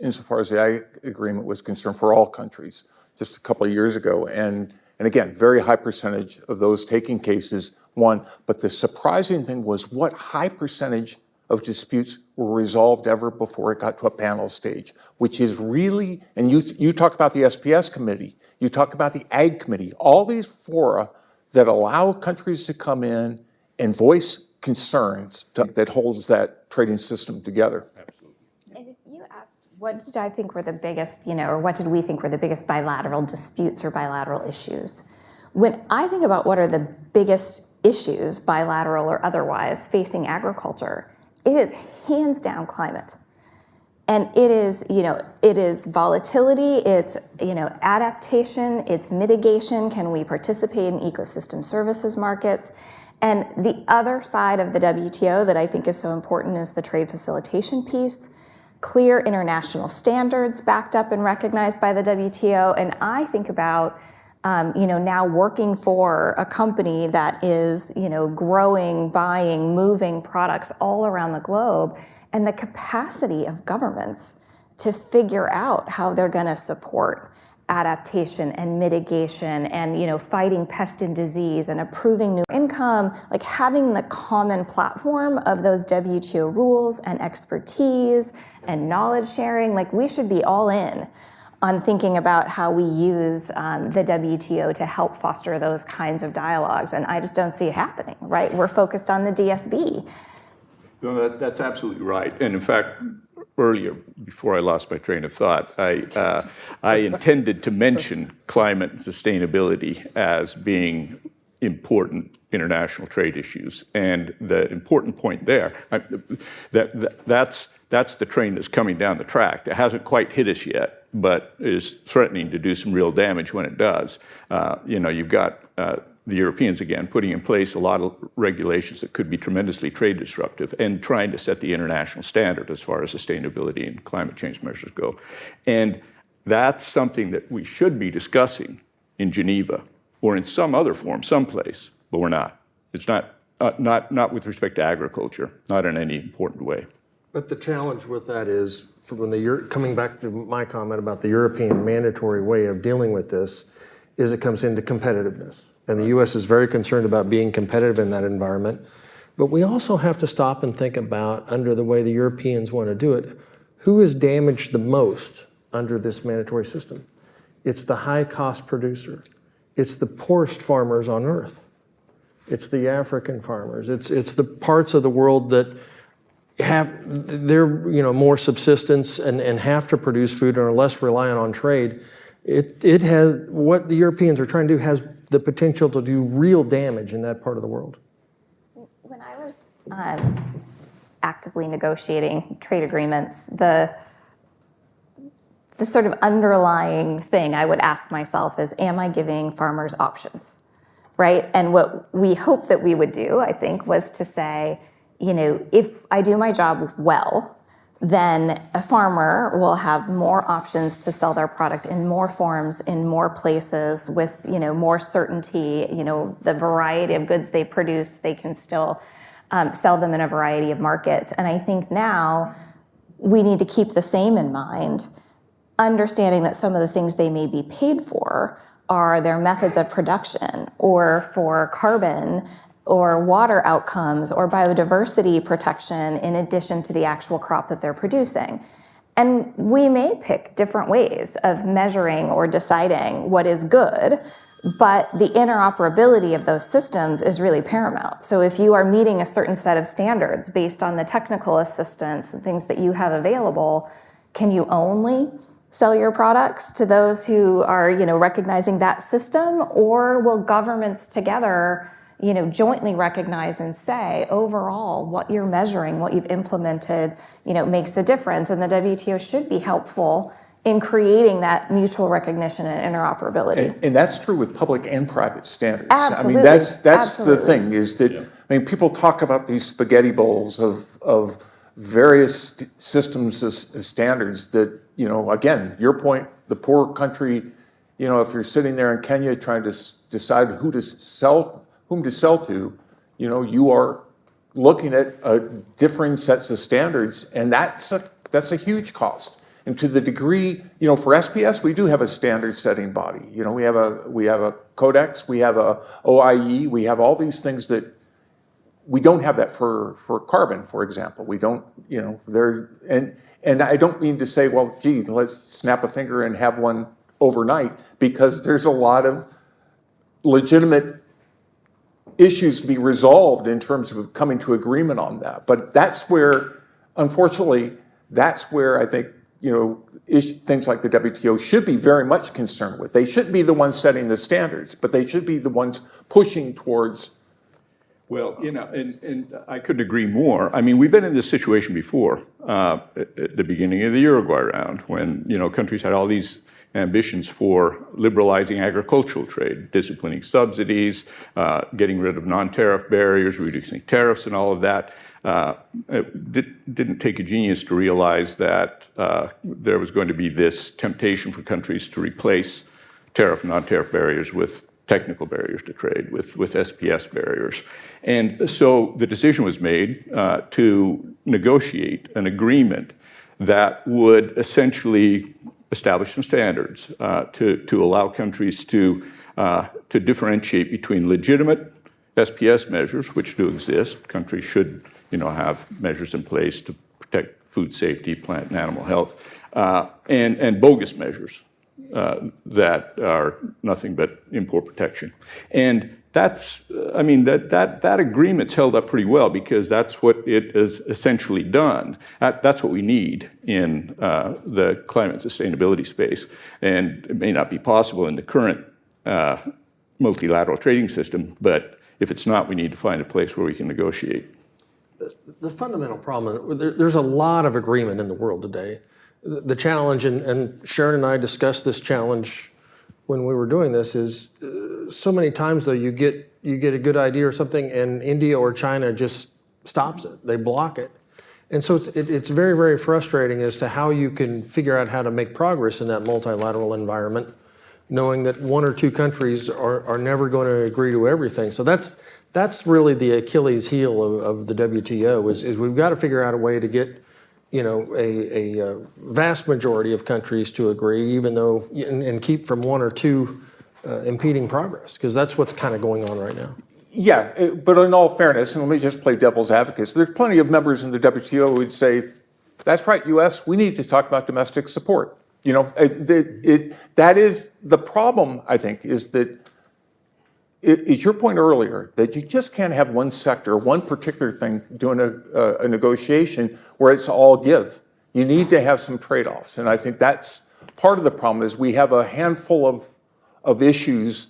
insofar as the Ag agreement was concerned for all countries just a couple of years ago. And again, very high percentage of those taking cases won. But the surprising thing was what high percentage of disputes were resolved ever before it got to a panel stage, which is really, and you talk about the SPS committee, you talk about the Ag committee, all these fora that allow countries to come in and voice concerns that holds that trading system together. And if you asked, what did I think were the biggest, or what did we think were the biggest bilateral disputes or bilateral issues? When I think about what are the biggest issues, bilateral or otherwise, facing agriculture, it is hands down climate. And it is, it is volatility, it's, adaptation, it's mitigation. Can we participate in ecosystem services markets? And the other side of the WTO that I think is so important is the trade facilitation piece. Clear international standards backed up and recognized by the WTO. And I think about, now working for a company that is, growing, buying, moving products all around the globe, and the capacity of governments to figure out how they're going to support adaptation and mitigation and, fighting pest and disease and approving new income, like having the common platform of those WTO rules and expertise and knowledge sharing. Like, we should be all in on thinking about how we use the WTO to help foster those kinds of dialogues. And I just don't see it happening, right? We're focused on the DSB. No, that's absolutely right. And in fact, earlier, before I lost my train of thought, I intended to mention climate and sustainability as being important international trade issues. And the important point there, that's the train that's coming down the track. That hasn't quite hit us yet, but is threatening to do some real damage when it does. You've got the Europeans, again, putting in place a lot of regulations that could be tremendously trade disruptive and trying to set the international standard as far as sustainability and climate change measures go. And that's something that we should be discussing in Geneva or in some other form, someplace, but we're not. It's not with respect to agriculture, not in any important way. But the challenge with that is, coming back to my comment about the European mandatory way of dealing with this, is it comes into competitiveness. And the U.S. is very concerned about being competitive in that environment. But we also have to stop and think about, under the way the Europeans want to do it, who is damaged the most under this mandatory system? It's the high-cost producer. It's the poorest farmers on earth. It's the African farmers. It's the parts of the world that have more subsistence and have to produce food and are less reliant on trade. It has, what the Europeans are trying to do has the potential to do real damage in that part of the world. When I was actively negotiating trade agreements, the sort of underlying thing I would ask myself is, am I giving farmers options, right? And what we hope that we would do, I think, was to say, if I do my job well, then a farmer will have more options to sell their product in more forms, in more places, with more certainty. The variety of goods they produce, they can still sell them in a variety of markets. And I think now we need to keep the same in mind, understanding that some of the things they may be paid for are their methods of production, or for carbon or water outcomes or biodiversity protection in addition to the actual crop that they're producing. And we may pick different ways of measuring or deciding what is good, but the interoperability of those systems is really paramount. So if you are meeting a certain set of standards based on the technical assistance and things that you have available, can you only sell your products to those who are, recognizing that system, or will governments together, jointly recognize and say, overall, what you're measuring, what you've implemented, makes a difference, and the WTO should be helpful in creating that mutual recognition and interoperability. And that's true with public and private standards. Absolutely. I mean, that's Absolutely. the thing, is that, people talk about these spaghetti bowls of various systems of standards that, again, your point, the poor country, if you're sitting there in Kenya trying to decide whom to sell to, you are looking at differing sets of standards, and that's a huge cost. And to the degree, for SPS, we do have a standard setting body. We have a codex, we have a OIE, we have all these things that we don't have that for carbon, for example. We don't, and I don't mean to say, well, gee, let's snap a finger and have one overnight, because there's a lot of legitimate issues to be resolved in terms of coming to agreement on that. But that's where, unfortunately, I think, things like the WTO should be very much concerned with. They shouldn't be the ones setting the standards, but they should be the ones pushing towards. Well, and I couldn't agree more. I mean, we've been in this situation before, at the beginning of the Uruguay round, when, countries had all these ambitions for liberalizing agricultural trade, disciplining subsidies, getting rid of non-tariff barriers, reducing tariffs and all of that. It didn't take a genius to realize that there was going to be this temptation for countries to replace tariff and non-tariff barriers with technical barriers to trade, with SPS barriers. And so the decision was made to negotiate an agreement that would essentially establish some standards to allow countries to differentiate between legitimate SPS measures, which do exist. Countries should, have measures in place to protect food safety, plant and animal health, and bogus measures that are nothing but import protection. And that's, that agreement's held up pretty well, because that's what it has essentially done. That's what we need in the climate sustainability space. And it may not be possible in the current multilateral trading system, but if it's not, we need to find a place where we can negotiate. The fundamental problem, there's a lot of agreement in the world today. The challenge, and Sharon and I discussed this challenge when we were doing this, is so many times though you get a good idea or something, and India or China just stops it. They block it. And so it's very, very frustrating as to how you can figure out how to make progress in that multilateral environment, knowing that one or two countries are never going to agree to everything. So that's really the Achilles heel of the WTO, is we've got to figure out a way to get a vast majority of countries to agree, even though, and keep from one or two impeding progress, because that's what's kind of going on right now. Yeah, but in all fairness, and let me just play devil's advocate, so there's plenty of members in the WTO who would say, that's right, US, we need to talk about domestic support. That is the problem, I think, is that it's your point earlier that you just can't have one sector, one particular thing doing a negotiation where it's all give. You need to have some trade-offs, and I think that's part of the problem. Is we have a handful of issues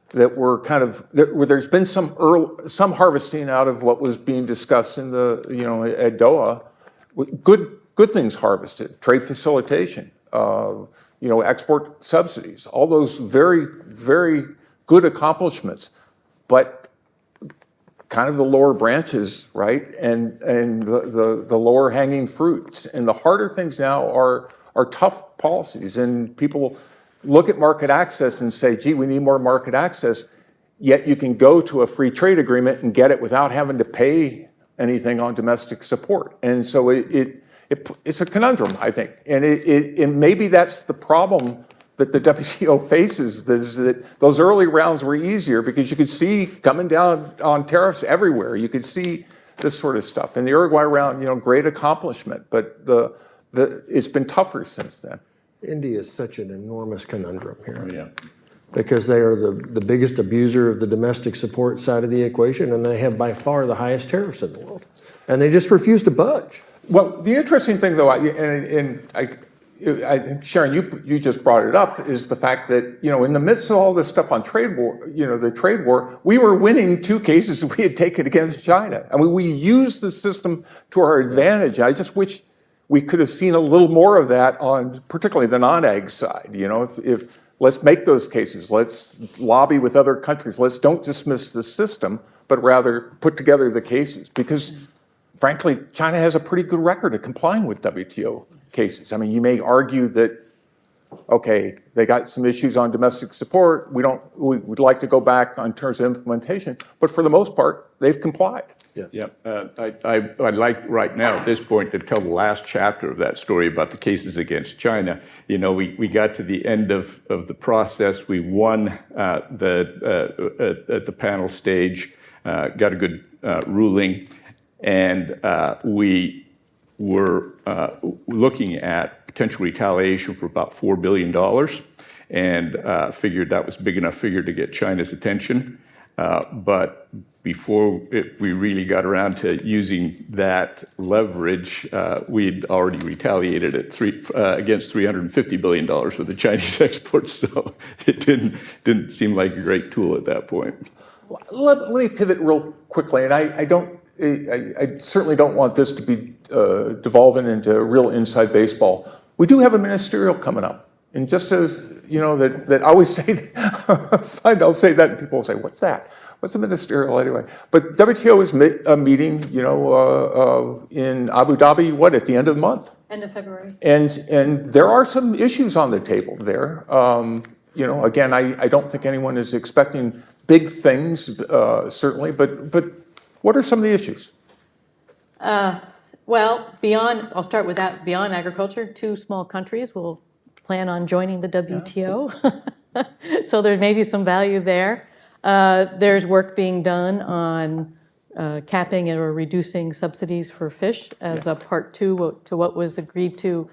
that were where there's been some harvesting out of what was being discussed in the at Doha. Good things harvested, trade facilitation, export subsidies, all those very, very good accomplishments, but kind of the lower branches, right? And the lower hanging fruits. And the harder things now are tough policies. And people look at market access and say, gee, we need more market access. Yet you can go to a free trade agreement and get it without having to pay anything on domestic support. And so it's a conundrum, I think. And maybe that's the problem that the WTO faces is that those early rounds were easier because you could see coming down on tariffs everywhere. You could see this sort of stuff. In the Uruguay round, great accomplishment, but it's been tougher since then. India is such an enormous conundrum here. Yeah. Because they are the biggest abuser of the domestic support side of the equation, and they have by far the highest tariffs in the world. And they just refuse to budge. Well, the interesting thing, though, Sharon, you just brought it up, is the fact that, in the midst of all this stuff on trade war, the trade war, we were winning 2 cases that we had taken against China. I mean, we used the system to our advantage. I just wish we could have seen a little more of that on particularly the non-ag side. If let's make those cases. Let's lobby with other countries. Don't dismiss the system, but rather put together the cases. Because, frankly, China has a pretty good record of complying with WTO cases. I mean, you may argue that, okay, they got some issues on domestic support. We'd like to go back on terms of implementation. But for the most part, they've complied. Yes. Yeah, I'd like right now at this point to tell the last chapter of that story about the cases against China. We got to the end of the process. We won at the panel stage, got a good ruling, and we were looking at potential retaliation for about $4 billion, and figured that was big enough figure to get China's attention. But before we really got around to using that leverage, we'd already retaliated against $350 billion worth of Chinese exports, so it didn't seem like a great tool at that point. Let me pivot real quickly, and I certainly don't want this to be devolving into real inside baseball. We do have a ministerial coming up, and just as that I always say, I'll say that, and people will say, "What's that? What's a ministerial anyway?" But WTO is meeting, in Abu Dhabi, at the end of the month? End of February. And there are some issues on the table there. Again, I don't think anyone is expecting big things, certainly, but what are some of the issues? Well, I'll start with that. Beyond agriculture, 2 small countries will plan on joining the WTO. So there may be some value there. There's work being done on capping or reducing subsidies for fish as a part 2 to what was agreed to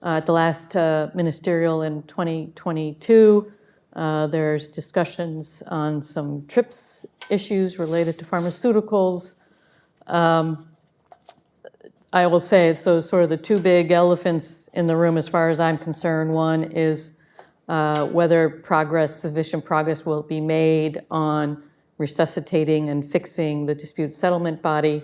at the last ministerial in 2022. There's discussions on some TRIPS issues related to pharmaceuticals. I will say, so sort of the 2 big elephants in the room as far as I'm concerned. One is whether sufficient progress will be made on resuscitating and fixing the dispute settlement body.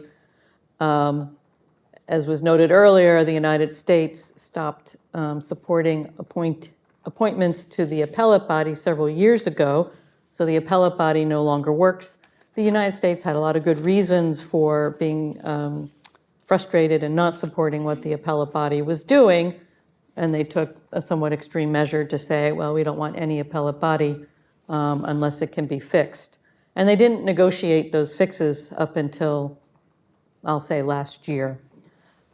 As was noted earlier, the United States stopped supporting appointments to the appellate body several years ago, so the appellate body no longer works. The United States had a lot of good reasons for being frustrated and not supporting what the appellate body was doing, and they took a somewhat extreme measure to say, well, we don't want any appellate body unless it can be fixed. And they didn't negotiate those fixes up until, I'll say, last year.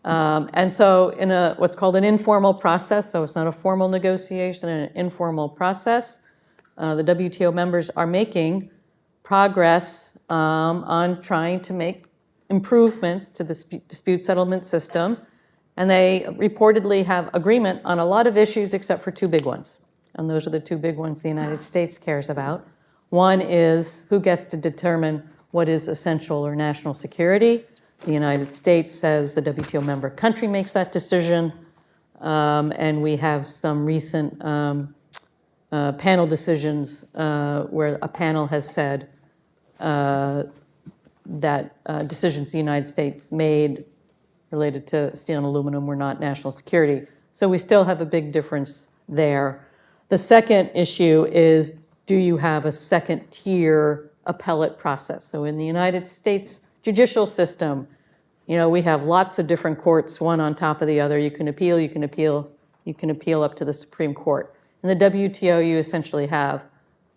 And so in what's called an informal process, so it's not a formal negotiation, an informal process, the WTO members are making progress on trying to make improvements to the dispute settlement system. And they reportedly have agreement on a lot of issues except for 2 big ones. And those are the 2 big ones the United States cares about. One is who gets to determine what is essential or national security. The United States says the WTO member country makes that decision. And we have some recent panel decisions where a panel has said that decisions the United States made related to steel and aluminum were not national security. So we still have a big difference there. The second issue is, do you have a second-tier appellate process? So in the United States judicial system, we have lots of different courts, one on top of the other. You can appeal up to the Supreme Court. In the WTO, you essentially have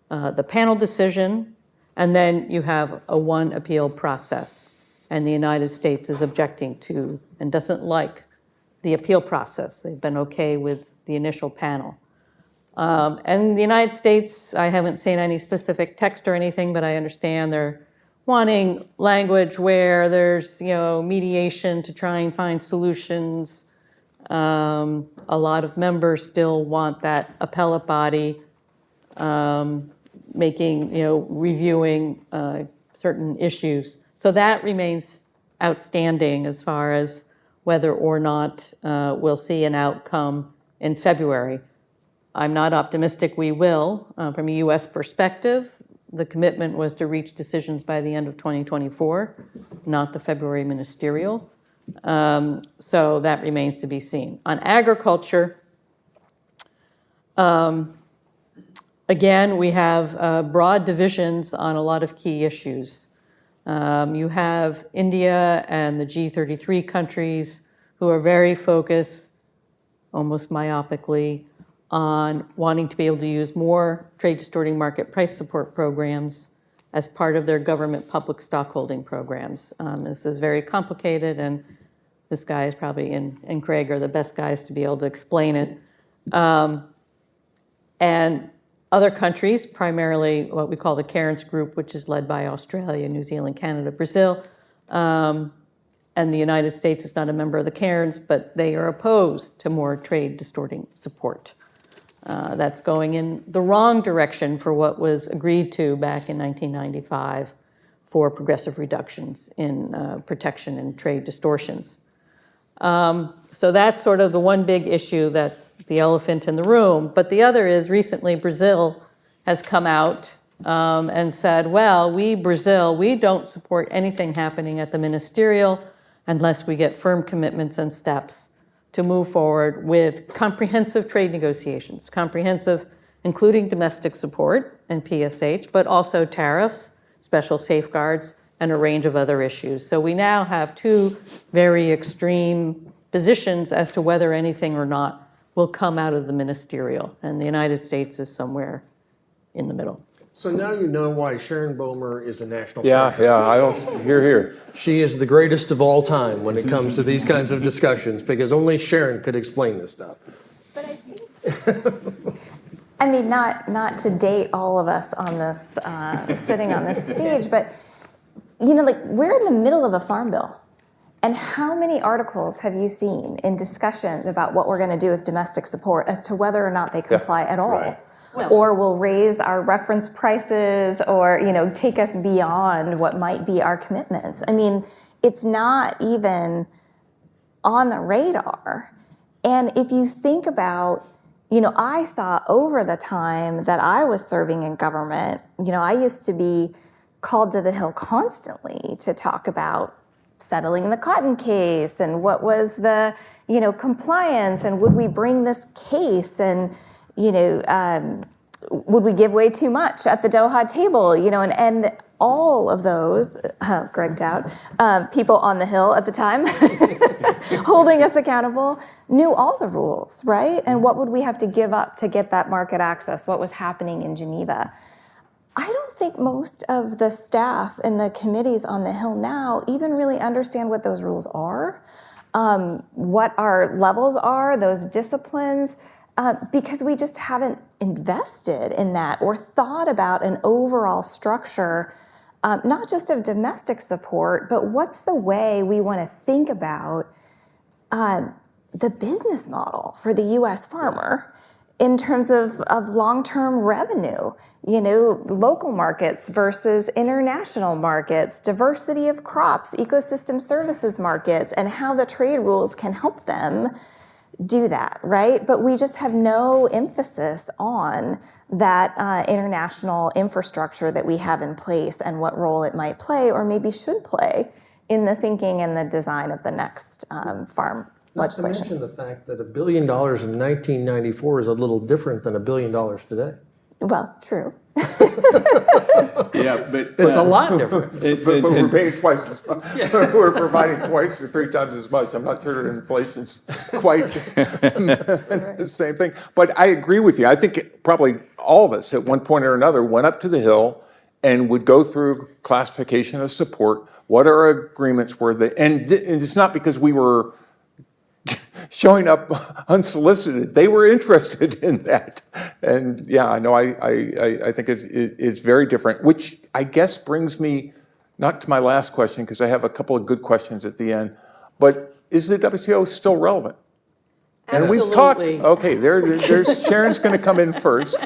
the panel decision, and then you have a 1 appeal process. And the United States is objecting to and doesn't like the appeal process. They've been okay with the initial panel. And the United States, I haven't seen any specific text or anything, but I understand they're wanting language where there's, mediation to try and find solutions. A lot of members still want that appellate body reviewing certain issues. So that remains outstanding as far as whether or not we'll see an outcome in February. I'm not optimistic we will. From a U.S. perspective, the commitment was to reach decisions by the end of 2024, not the February ministerial. So that remains to be seen. On agriculture, again, we have broad divisions on a lot of key issues. You have India and the G33 countries who are very focused, almost myopically, on wanting to be able to use more trade distorting market price support programs as part of their government public stockholding programs. This is very complicated, and this guy is probably, and Craig are the best guys to be able to explain it. And other countries, primarily what we call the Cairns Group, which is led by Australia, New Zealand, Canada, Brazil, and the United States is not a member of the Cairns, but they are opposed to more trade distorting support. That's going in the wrong direction for what was agreed to back in 1995 for progressive reductions in protection and trade distortions. So that's sort of the one big issue that's the elephant in the room. But the other is recently Brazil has come out and said, well, Brazil, we don't support anything happening at the ministerial unless we get firm commitments and steps to move forward with comprehensive trade negotiations, comprehensive, including domestic support and PSH, but also tariffs, special safeguards, and a range of other issues. So we now have two very extreme positions as to whether anything or not will come out of the ministerial, and the United States is somewhere in the middle. So now you know why Sharon Boehmer is a national Yeah, treasure. yeah, I don't, here. She is the greatest of all time when it comes to these kinds of discussions, because only Sharon could explain this stuff. But I think, I mean, not to date all of us on this, sitting on this stage, but, we're in the middle of a farm bill. And how many articles have you seen in discussions about what we're going to do with domestic support as to whether or not they comply at all? right. Or will raise our reference prices or, take us beyond what might be our commitments. I mean, it's not even on the radar. And if you think about, I saw over the time that I was serving in government, I used to be called to the Hill constantly to talk about settling the cotton case and what was the, compliance and would we bring this case and, would we give way too much at the Doha table, and all of those, Greg Dowd, people on the Hill at the time holding us accountable, knew all the rules, right? And what would we have to give up to get that market access? What was happening in Geneva? I don't think most of the staff and the committees on the Hill now even really understand what those rules are, what our levels are, those disciplines, because we just haven't invested in that or thought about an overall structure, not just of domestic support, but what's the way we want to think about the business model for the U.S. farmer in terms of long-term revenue, local markets versus international markets, diversity of crops, ecosystem services markets, and how the trade rules can help them do that, right? But we just have no emphasis on that international infrastructure that we have in place and what role it might play or maybe should play in the thinking and the design of the next farm legislation. Not to mention the fact that $1 billion in 1994 is a little different than $1 billion today. Well, true. Yeah, but It's a lot different. But we're paying twice as much. We're providing twice or three times as much. I'm not sure that inflation's quite the same thing. But I agree with you. I think probably all of us at one point or another went up to the Hill and would go through classification of support. What our agreements were, and it's not because we were showing up unsolicited. They were interested in that. And yeah, I know, I think it's very different, which I guess brings me not to my last question, because I have a couple of good questions at the end, but is the WTO still relevant? And we've talked, Absolutely. okay, there's Sharon's going to come in first.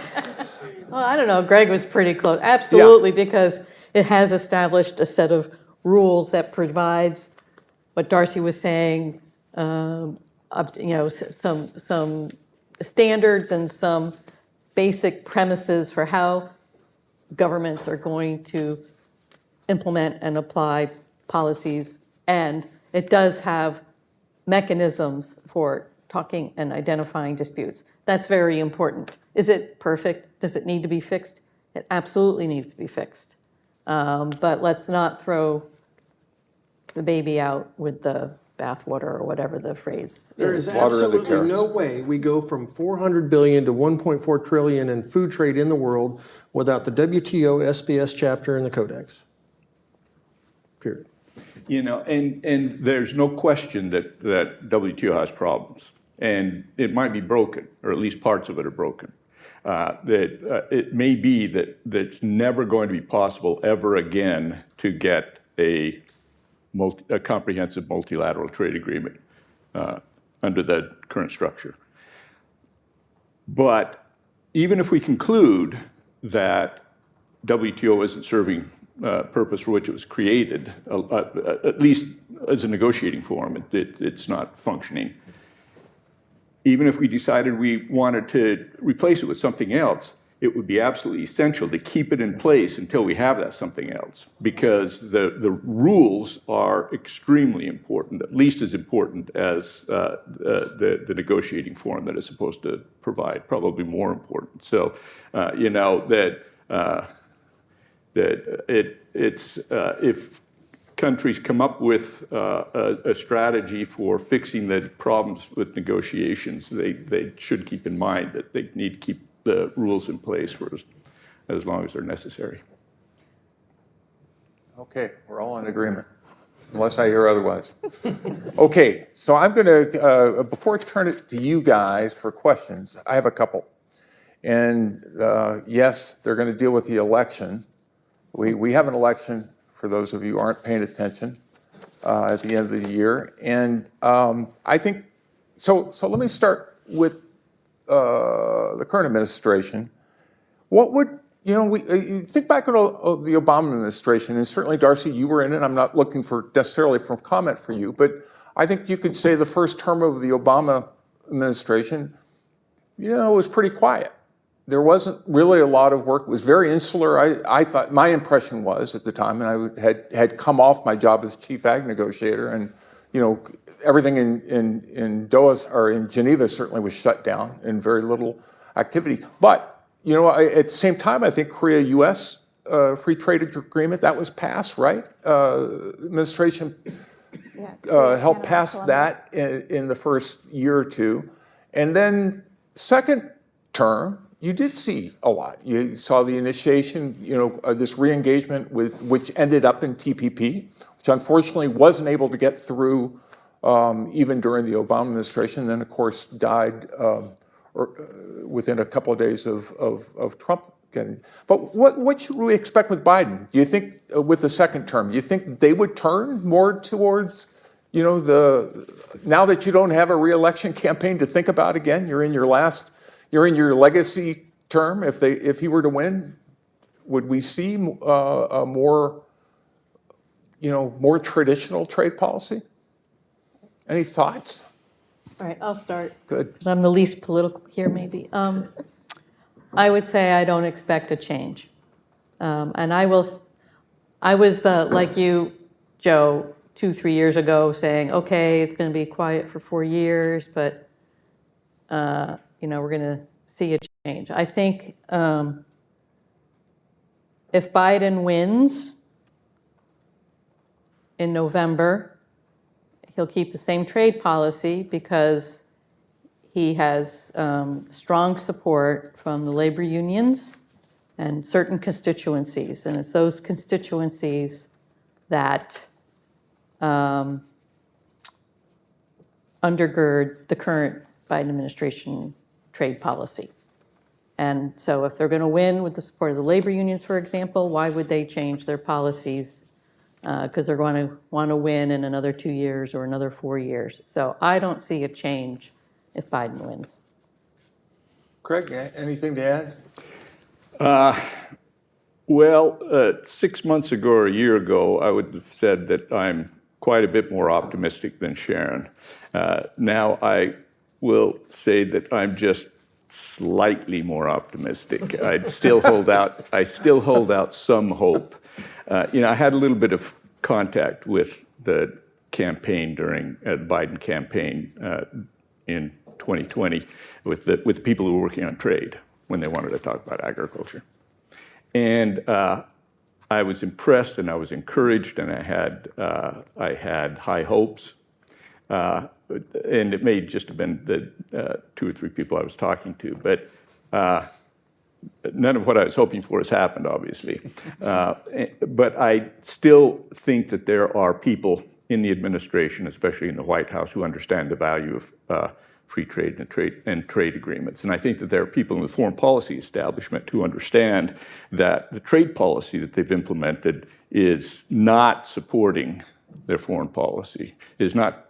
Well, I don't know, Greg was pretty close. Absolutely, because it has established a set of rules that provides what Darcy was saying, some standards and some basic premises for how governments are going to implement and apply policies. And it does have mechanisms for talking and identifying disputes. That's very important. Is it perfect? Does it need to be fixed? It absolutely needs to be fixed. But let's not throw the baby out with the bathwater, or whatever the phrase There is. is Water in the absolutely no tariffs. way we go from 400 billion to 1.4 trillion in food trade in the world without the WTO SBS chapter in the Codex. Period. You know, and there's no question that WTO has problems, and it might be broken, or at least parts of it are broken. It may be that it's never going to be possible ever again to get a comprehensive multilateral trade agreement under the current structure. But even if we conclude that WTO isn't serving purpose for which it was created, at least as a negotiating forum, it's not functioning. Even if we decided we wanted to replace it with something else, it would be absolutely essential to keep it in place until we have that something else, because the rules are extremely important, at least as important as the negotiating forum that is supposed to provide, probably more important. So, if countries come up with a strategy for fixing the problems with negotiations, they should keep in mind that they need to keep the rules in place for as long as they're necessary. Okay, we're all in agreement, unless I hear otherwise. Okay, so I'm going to, before I turn it to you guys for questions, I have a couple. And yes, they're going to deal with the election. We have an election, for those of you who aren't paying attention, at the end of the year. And I think, so let me start with the current administration. What would, we think back on the Obama administration, and certainly, Darcy, you were in it. I'm not looking for necessarily for comment for you, but I think you could say the first term of the Obama administration, was pretty quiet. There wasn't really a lot of work. It was very insular. I thought, my impression was at the time, and I had come off my job as chief ag negotiator, and everything in Doha or in Geneva certainly was shut down and very little activity. But at the same time, I think Korea-U.S. Free trade agreement that was passed, right? Administration helped pass that in the first year or two, and then second term, you did see a lot. You saw the initiation, this re-engagement which ended up in TPP, which unfortunately wasn't able to get through even during the Obama administration, then of course died within a couple of days of Trump getting. But what should we expect with Biden? Do you think with the second term, do you think they would turn more towards, now that you don't have a re-election campaign to think about again, you're in your legacy term. If he were to win, would we see a more traditional trade policy? Any thoughts? All right, I'll start. Good. Because I'm the least political here, maybe. I would say I don't expect a change. And I was like you, Joe, 2-3 years ago saying, okay, it's going to be quiet for 4 years, but we're going to see a change. I think if Biden wins in November, he'll keep the same trade policy because he has strong support from the labor unions and certain constituencies. And it's those constituencies that are undergird the current Biden administration trade policy. And so if they're going to win with the support of the labor unions, for example, why would they change their policies? Because they're going to want to win in another 2 years or another 4 years. So I don't see a change if Biden wins. Craig, anything to add? Well, 6 months ago or a year ago, I would have said that I'm quite a bit more optimistic than Sharon. Now I will say that I'm just slightly more optimistic. I still hold out some hope. I had a little bit of contact with the campaign during the Biden campaign in 2020 with the people who were working on trade when they wanted to talk about agriculture. And I was impressed and I was encouraged and I had high hopes. And it may just have been the 2 or 3 people I was talking to, but none of what I was hoping for has happened, obviously. But I still think that there are people in the administration, especially in the White House, who understand the value of free trade and trade agreements. And I think that there are people in the foreign policy establishment who understand that the trade policy that they've implemented is not supporting their foreign policy, is not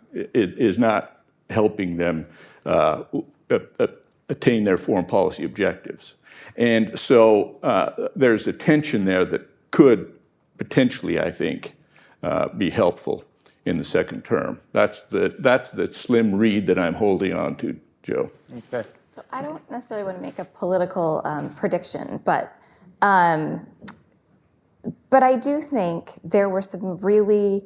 helping them attain their foreign policy objectives. And so there's a tension there that could potentially, I think, be helpful in the second term. That's the slim read that I'm holding on to, Joe. Okay. So I don't necessarily want to make a political prediction, but I do think there were some really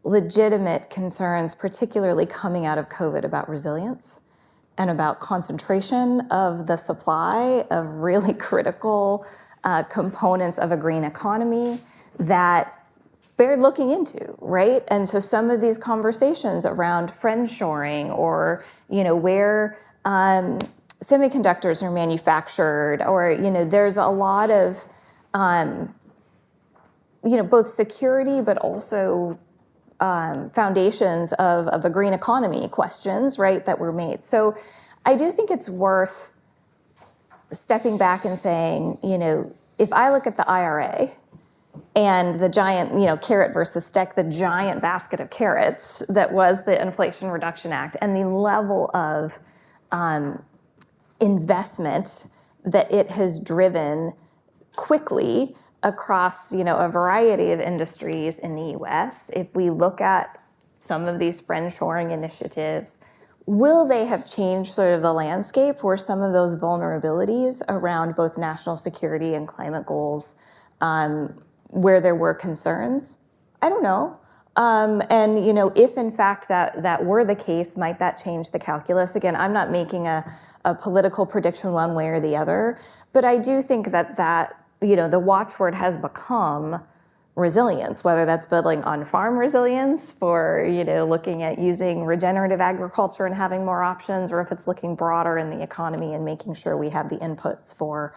legitimate concerns, particularly coming out of COVID, about resilience and about concentration of the supply of really critical components of a green economy that bear looking into, right? And so some of these conversations around friendshoring or, where semiconductors are manufactured, or, there's a lot of, both security, but also foundations of a green economy questions, right, that were made. So I do think it's worth stepping back and saying, if I look at the IRA and the giant, carrot versus stick, the giant basket of carrots that was the Inflation Reduction Act, and the level of investment that it has driven quickly across, a variety of industries in the U.S. If we look at some of these friendshoring initiatives, will they have changed sort of the landscape where some of those vulnerabilities around both national security and climate goals, where there were concerns? I don't know. And if in fact that were the case, might that change the calculus? Again, I'm not making a political prediction one way or the other, but I do think that the watchword has become resilience, whether that's building on-farm resilience for, looking at using regenerative agriculture and having more options, or if it's looking broader in the economy and making sure we have the inputs for,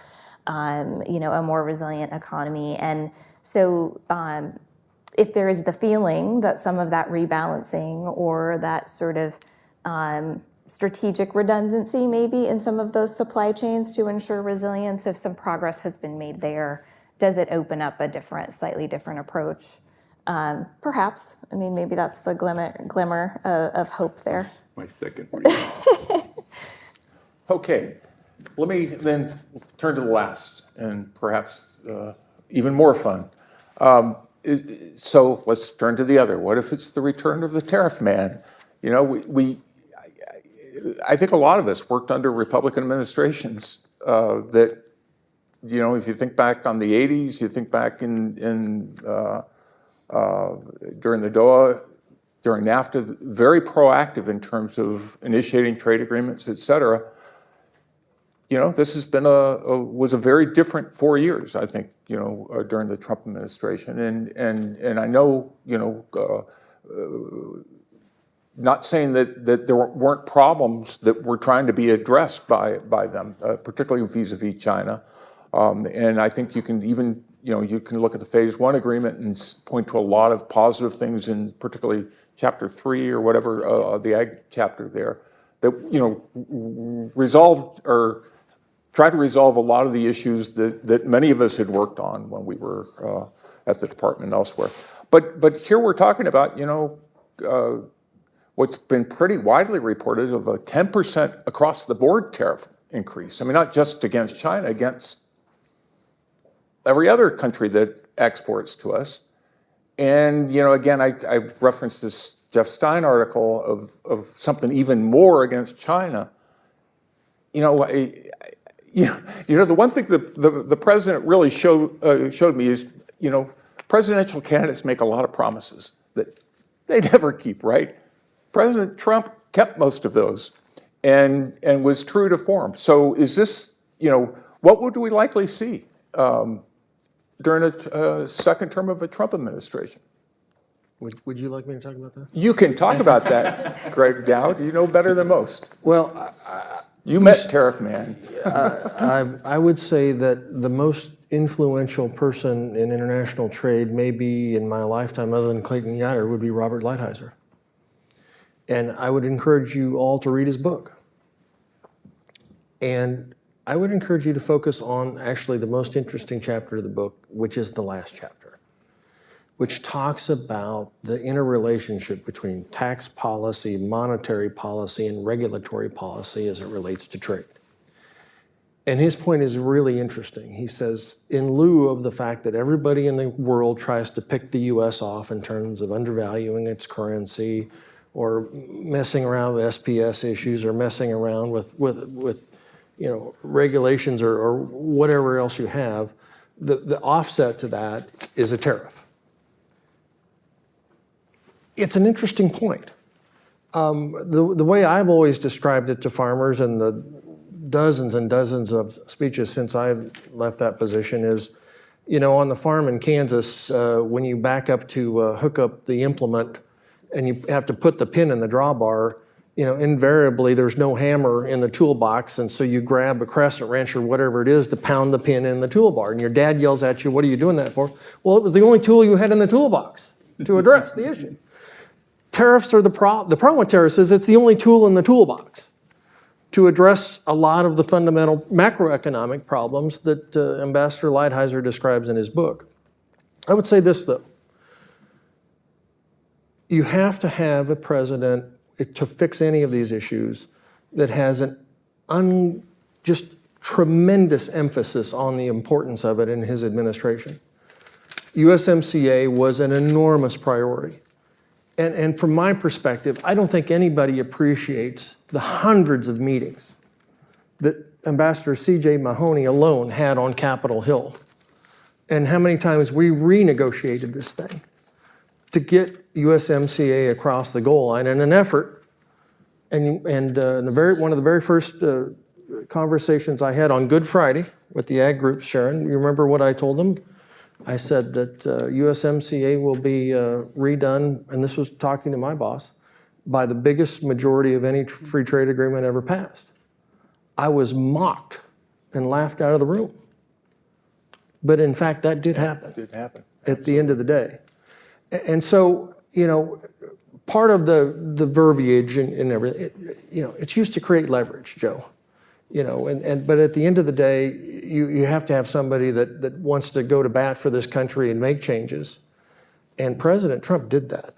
a more resilient economy. And so if there is the feeling that some of that rebalancing or that sort of strategic redundancy maybe in some of those supply chains to ensure resilience, if some progress has been made there, does it open up a slightly different approach? Perhaps. I mean, maybe that's the glimmer of hope there. My second read. Okay, let me then turn to the last and perhaps even more fun. So let's turn to the other. What if it's the return of the tariff man? I think a lot of us worked under Republican administrations that, if you think back on the 80s, you think back during the DOA, during NAFTA, very proactive in terms of initiating trade agreements, et cetera. This has been was a very different 4 years, I think, during the Trump administration. And I know, not saying that there weren't problems that were trying to be addressed by them, particularly vis-a-vis China. And I think you can even, you can look at the Phase 1 agreement and point to a lot of positive things, particularly chapter 3 or whatever, the ag chapter there, that, you know, resolved or tried to resolve a lot of the issues that many of us had worked on when we were at the department and elsewhere. But here we're talking about, you know, what's been pretty widely reported of a 10% across the board tariff increase. I mean, not just against China, against every other country that exports to us. And, you know, again, I referenced this Jeff Stein article of something even more against China. You know, the one thing that the president really showed me is, you know, presidential candidates make a lot of promises that they never keep, right? President Trump kept most of those and was true to form. So is this, you know, what would we likely see during a second term of a Trump administration? Would you like me to talk about that? You can talk about that, Greg Dowd. You know better than most. Well, You met Tariff Man. I would say that the most influential person in international trade, maybe in my lifetime other than Clayton Yadder, would be Robert Lighthizer. And I would encourage you all to read his book. And I would encourage you to focus on actually the most interesting chapter of the book, which is the last chapter, which talks about the interrelationship between tax policy, monetary policy, and regulatory policy as it relates to trade. And his point is really interesting. He says, in lieu of the fact that everybody in the world tries to pick the US off in terms of undervaluing its currency or messing around with SPS issues or messing around with you know, regulations or whatever else you have, the offset to that is a tariff. It's an interesting point. The way I've always described it to farmers and the dozens and dozens of speeches since I left that position is, you know, on the farm in Kansas, when you back up to hook up the implement and you have to put the pin in the drawbar, you know, invariably there's no hammer in the toolbox, and so you grab a crescent wrench or whatever it is to pound the pin in the toolbar. And your dad yells at you, "What are you doing that for?" Well, it was the only tool you had in the toolbox to address the issue. Tariffs are the problem with tariffs is it's the only tool in the toolbox to address a lot of the fundamental macroeconomic problems that Ambassador Lighthizer describes in his book. I would say this, though. You have to have a president to fix any of these issues that has an just tremendous emphasis on the importance of it in his administration. USMCA was an enormous priority. And from my perspective, I don't think anybody appreciates the hundreds of meetings that Ambassador C.J. Mahoney alone had on Capitol Hill, and how many times we renegotiated this thing to get USMCA across the goal line in an effort. And one of the very first conversations I had on Good Friday with the ag group, Sharon, you remember what I told them? I said that USMCA will be redone, and this was talking to my boss, by the biggest majority of any free trade agreement ever passed. I was mocked and laughed out of the room. But in fact, that did happen. It did happen. At the end of the day. And so, you know, part of the verbiage and everything, you know, it's used to create leverage, Joe. You know, but at the end of the day, you have to have somebody that wants to go to bat for this country and make changes. And President Trump did that.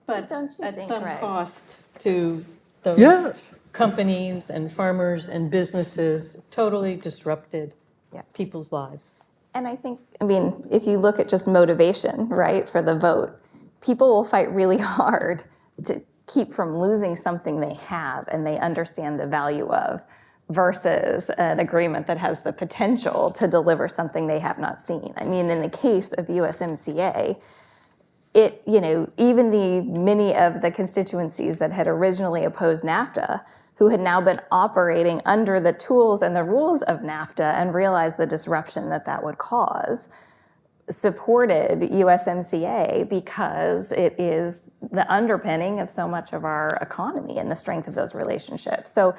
But Don't you at think, some Greg? cost to those Yes. companies and farmers and businesses, totally disrupted Yeah. people's lives. And I think, I mean, if you look at just motivation, right, for the vote, people will fight really hard to keep from losing something they have and they understand the value of versus an agreement that has the potential to deliver something they have not seen. I mean, in the case of USMCA, it, you know, even many of the constituencies that had originally opposed NAFTA, who had now been operating under the tools and the rules of NAFTA and realized the disruption that would cause, supported USMCA because it is the underpinning of so much of our economy and the strength of those relationships. So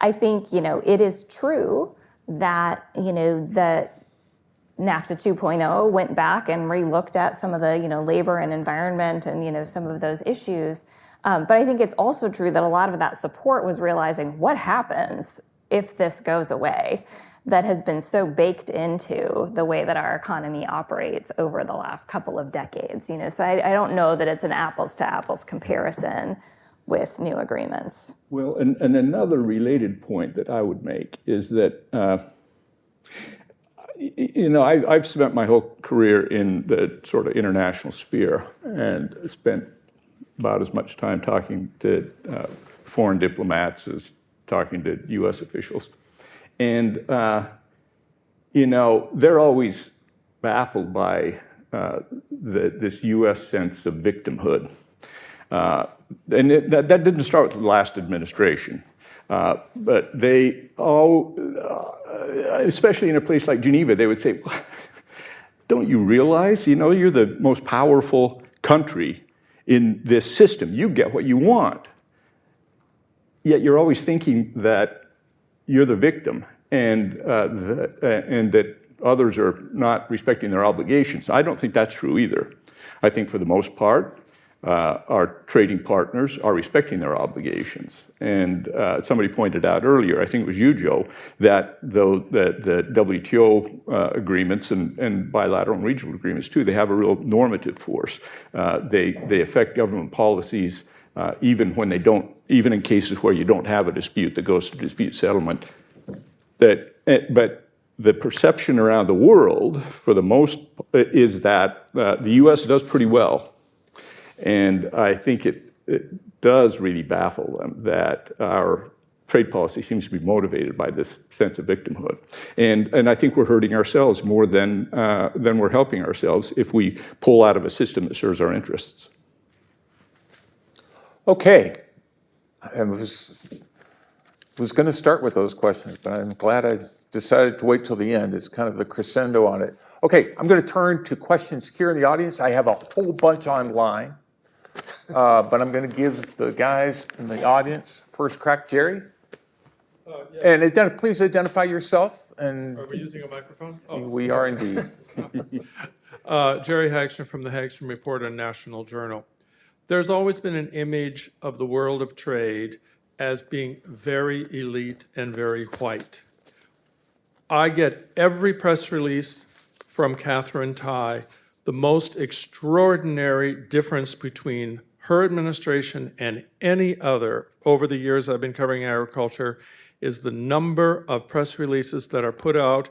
I think, you know, it is true that, you know, that NAFTA 2.0 went back and re-looked at some of the, labor and environment and, some of those issues. But I think it's also true that a lot of that support was realizing what happens if this goes away, that has been so baked into the way that our economy operates over the last couple of decades. So I don't know that it's an apples to apples comparison with new agreements. Well, and another related point that I would make is that, I've spent my whole career in the sort of international sphere and spent about as much time talking to foreign diplomats as talking to U.S. officials. And, they're always baffled by this U.S. sense of victimhood. And that didn't start with the last administration. But they all, especially in a place like Geneva, they would say, don't you realize, you're the most powerful country in this system. You get what you want. Yet you're always thinking that you're the victim and that others are not respecting their obligations. I don't think that's true either. I think for the most part, our trading partners are respecting their obligations. And somebody pointed out earlier, I think it was you, Joe, that the WTO agreements and bilateral and regional agreements too, they have a real normative force. They affect government policies even when they don't, even in cases where you don't have a dispute that goes to dispute settlement. But the perception around the world, for the most, is that the U.S. does pretty well. And I think it does really baffle them that our trade policy seems to be motivated by this sense of victimhood. And I think we're hurting ourselves more than we're helping ourselves if we pull out of a system that serves our interests. Okay. I was going to start with those questions, but I'm glad I decided to wait till the end. It's kind of the crescendo on it. Okay, I'm going to turn to questions here in the audience. I have a whole bunch online, but I'm going to give the guys in the audience first crack. Jerry? Yeah. And please identify yourself. And are we using a microphone? Oh. We are indeed. Jerry Hagstrom from the Hagstrom Report on National Journal. There's always been an image of the world of trade as being very elite and very white. I get every press release from Catherine Tai, the most extraordinary difference between her administration and any other over the years I've been covering agriculture is the number of press releases that are put out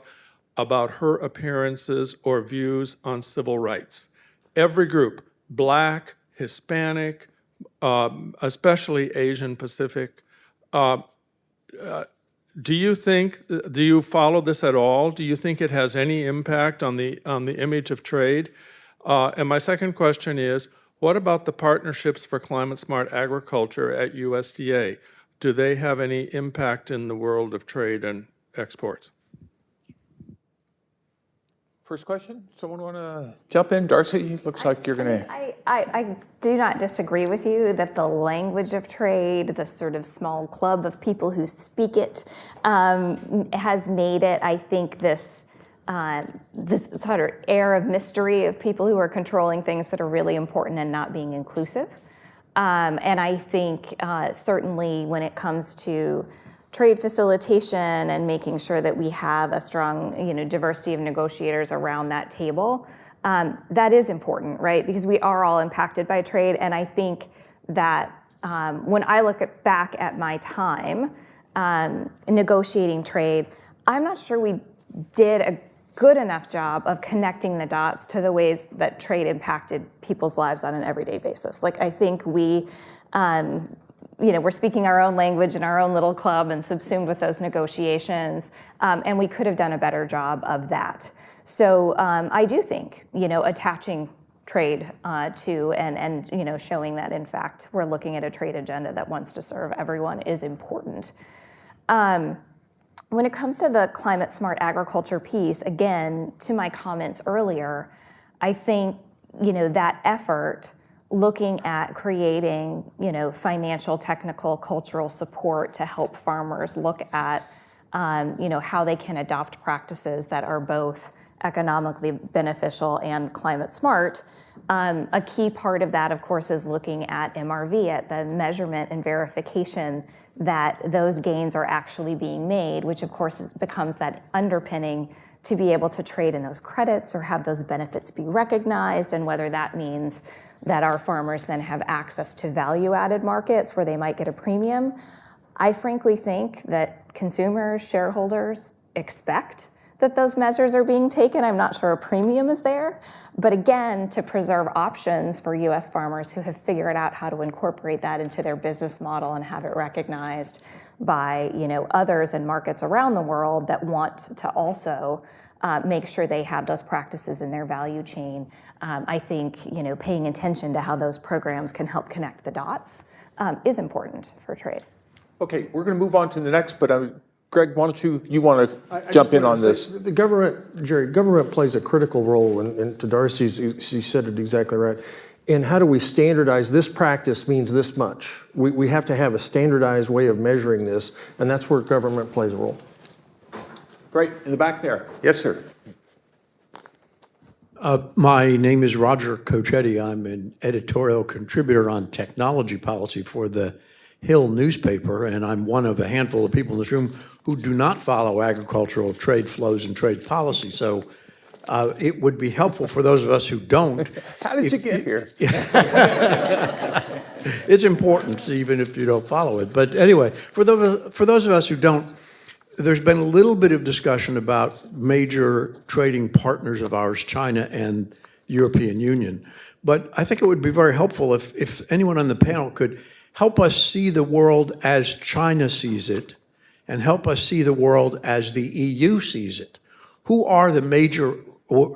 about her appearances or views on civil rights. Every group, Black, Hispanic, especially Asian Pacific. Do you follow this at all? Do you think it has any impact on the image of trade? And my second question is, what about the partnerships for climate smart agriculture at USDA? Do they have any impact in the world of trade and exports? First question, someone want to jump in? Darcy, looks like you're going to... I do not disagree with you that the language of trade, the sort of small club of people who speak it, has made it, I think, this sort of air of mystery of people who are controlling things that are really important and not being inclusive. And I think certainly when it comes to trade facilitation and making sure that we have a strong, diversity of negotiators around that table, that is important, right? Because we are all impacted by trade, and I think that when I look back at my time negotiating trade, I'm not sure we did a good enough job of connecting the dots to the ways that trade impacted people's lives on an everyday basis. Like, I think we, we're speaking our own language in our own little club and subsumed with those negotiations, and we could have done a better job of that. So I do think, attaching trade to and showing that, in fact, we're looking at a trade agenda that wants to serve everyone is important. When it comes to the climate smart agriculture piece, again, to my comments earlier, I think, that effort looking at creating, financial, technical, cultural support to help farmers look at how they can adopt practices that are both economically beneficial and climate smart. A key part of that, of course, is looking at MRV, at the measurement and verification that those gains are actually being made, which of course becomes that underpinning to be able to trade in those credits or have those benefits be recognized, and whether that means that our farmers then have access to value-added markets where they might get a premium. I frankly think that consumers, shareholders expect that those measures are being taken. I'm not sure a premium is there. But again, to preserve options for US farmers who have figured out how to incorporate that into their business model and have it recognized by others in markets around the world that want to also make sure they have those practices in their value chain. I think paying attention to how those programs can help connect the dots is important for trade. Okay, we're going to move on to the next, but Greg, why don't you want to jump in on this? The government, Jerry, government plays a critical role, and to Darcy's, she said it exactly right. And how do we standardize this practice means this much? We have to have a standardized way of measuring this, and that's where government plays a role. Great, in the back there. Yes, sir. My name is Roger Cochetti. I'm an editorial contributor on technology policy for the Hill newspaper, and I'm one of a handful of people in this room who do not follow agricultural trade flows and trade policy. So it would be helpful for those of us who don't. How did you get here? It's important, even if you don't follow it. But anyway, for those of us who don't, there's been a little bit of discussion about major trading partners of ours, China and the European Union. But I think it would be very helpful if anyone on the panel could help us see the world as China sees it and help us see the world as the EU sees it. Who are the major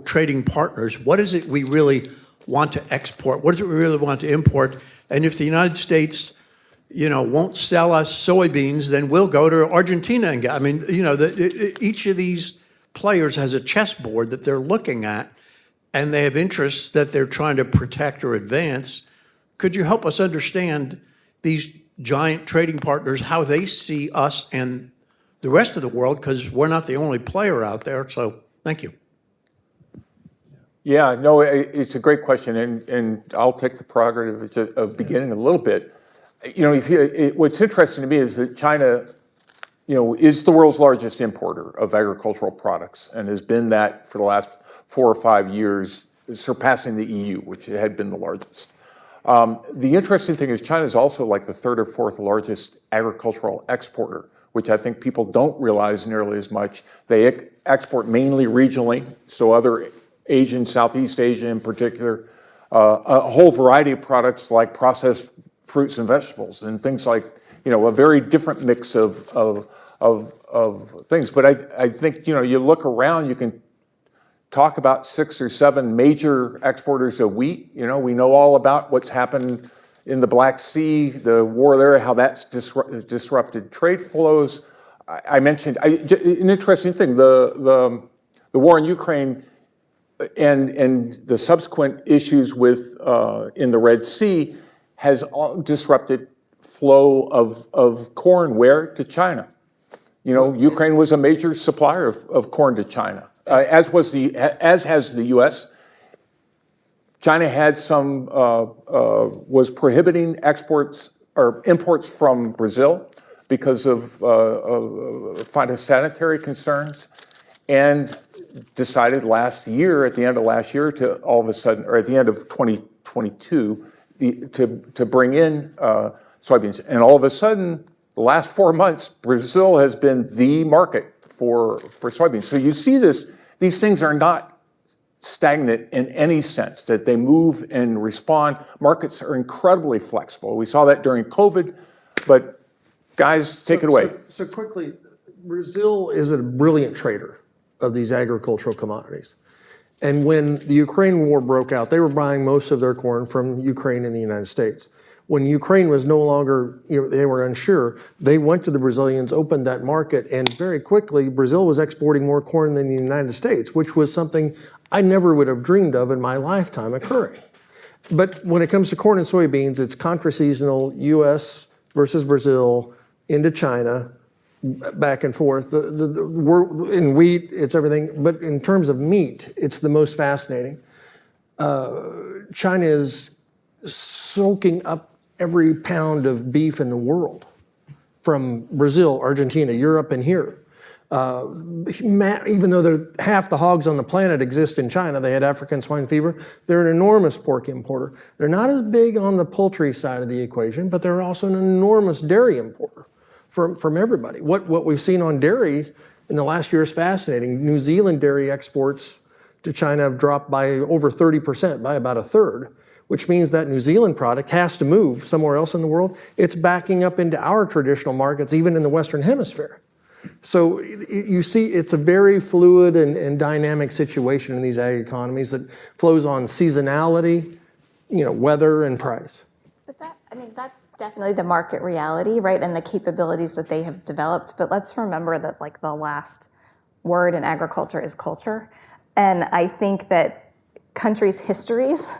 trading partners? What is it we really want to export? What is it we really want to import? And if the United States, won't sell us soybeans, then we'll go to Argentina and get. I mean, each of these players has a chessboard that they're looking at, and they have interests that they're trying to protect or advance. Could you help us understand these giant trading partners, how they see us and the rest of the world, because we're not the only player out there. So thank you. Yeah, no, it's a great question, and I'll take the prerogative of beginning a little bit. What's interesting to me is that China, is the world's largest importer of agricultural products and has been that for the last 4 or 5 years, surpassing the EU, which had been the largest. The interesting thing is China is also like the 3rd or 4th largest agricultural exporter, which I think people don't realize nearly as much. They export mainly regionally, so other Asian, Southeast Asia in particular, a whole variety of products like processed fruits and vegetables and things like, a very different mix of things. But I think, you look around, you can talk about 6 or 7 major exporters of wheat. We know all about what's happened in the Black Sea, the war there, how that's disrupted trade flows. I mentioned an interesting thing, the war in Ukraine and the subsequent issues with in the Red Sea has disrupted flow of corn where? To China. Ukraine was a major supplier of corn to China, as has the U.S. China had was prohibiting exports or imports from Brazil because of phytosanitary concerns, and decided at the end of last year, to all of a sudden, or at the end of 2022, to bring in soybeans. And all of a sudden, the last 4 months, Brazil has been the market for soybeans. So you see these things are not stagnant in any sense, that they move and respond. Markets are incredibly flexible. We saw that during COVID, but guys, take it away. So quickly, Brazil is a brilliant trader of these agricultural commodities. And when the Ukraine war broke out, they were buying most of their corn from Ukraine and the United States. When Ukraine was no longer, they were unsure, they went to the Brazilians, opened that market, and very quickly, Brazil was exporting more corn than the United States, which was something I never would have dreamed of in my lifetime occurring. But when it comes to corn and soybeans, it's contra-seasonal, U.S. versus Brazil, into China, back and forth. In wheat, it's everything. But in terms of meat, it's the most fascinating. China is soaking up every pound of beef in the world, from Brazil, Argentina, Europe, and here. Even though half the hogs on the planet exist in China, they had African swine fever, they're an enormous pork importer. They're not as big on the poultry side of the equation, but they're also an enormous dairy importer from everybody. What we've seen on dairy in the last year is fascinating. New Zealand dairy exports to China have dropped by over 30%, by about a third, which means that New Zealand product has to move somewhere else in the world. It's backing up into our traditional markets, even in the Western Hemisphere. So you see, it's a very fluid and dynamic situation in these ag economies that flows on seasonality, weather and price. But that's definitely the market reality, right? And the capabilities that they have developed. But let's remember that like the last word in agriculture is culture. And I think that countries' histories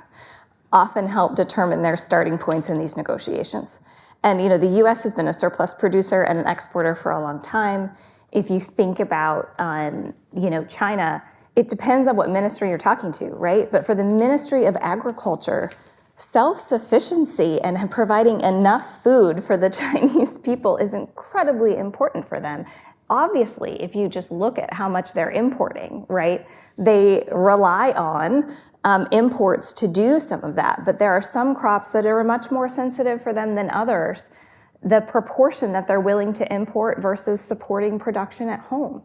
often help determine their starting points in these negotiations. And the U.S. has been a surplus producer and an exporter for a long time. If you think about, China, it depends on what ministry you're talking to, right? But for the Ministry of Agriculture, self-sufficiency and providing enough food for the Chinese people is incredibly important for them. Obviously, if you just look at how much they're importing, right, they rely on imports to do some of that. But there are some crops that are much more sensitive for them than others. The proportion that they're willing to import versus supporting production at home.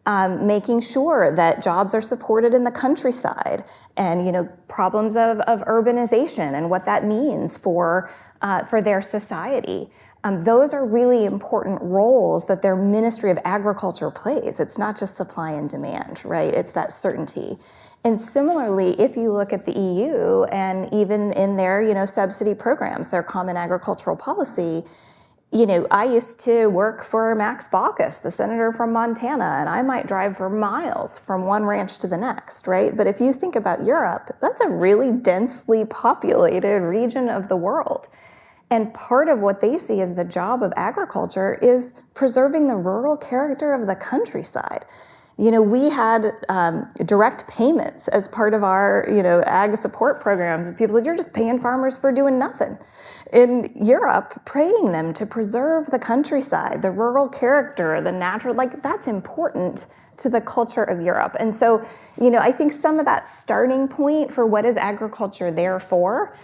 Making sure that jobs are supported in the countryside, and problems of urbanization and what that means for their society. Those are really important roles that their Ministry of Agriculture plays. It's not just supply and demand, right? It's that certainty. And similarly, if you look at the EU and even in their subsidy programs, their common agricultural policy, I used to work for Max Baucus, the senator from Montana, and I might drive for miles from one ranch to the next, right? But if you think about Europe, that's a really densely populated region of the world. And part of what they see as the job of agriculture is preserving the rural character of the countryside. We had direct payments as part of our, ag support programs. People said, you're just paying farmers for doing nothing. In Europe, paying them to preserve the countryside, the rural character, the natural, that's important to the culture of Europe. And so, I think some of that starting point for what is agriculture there for,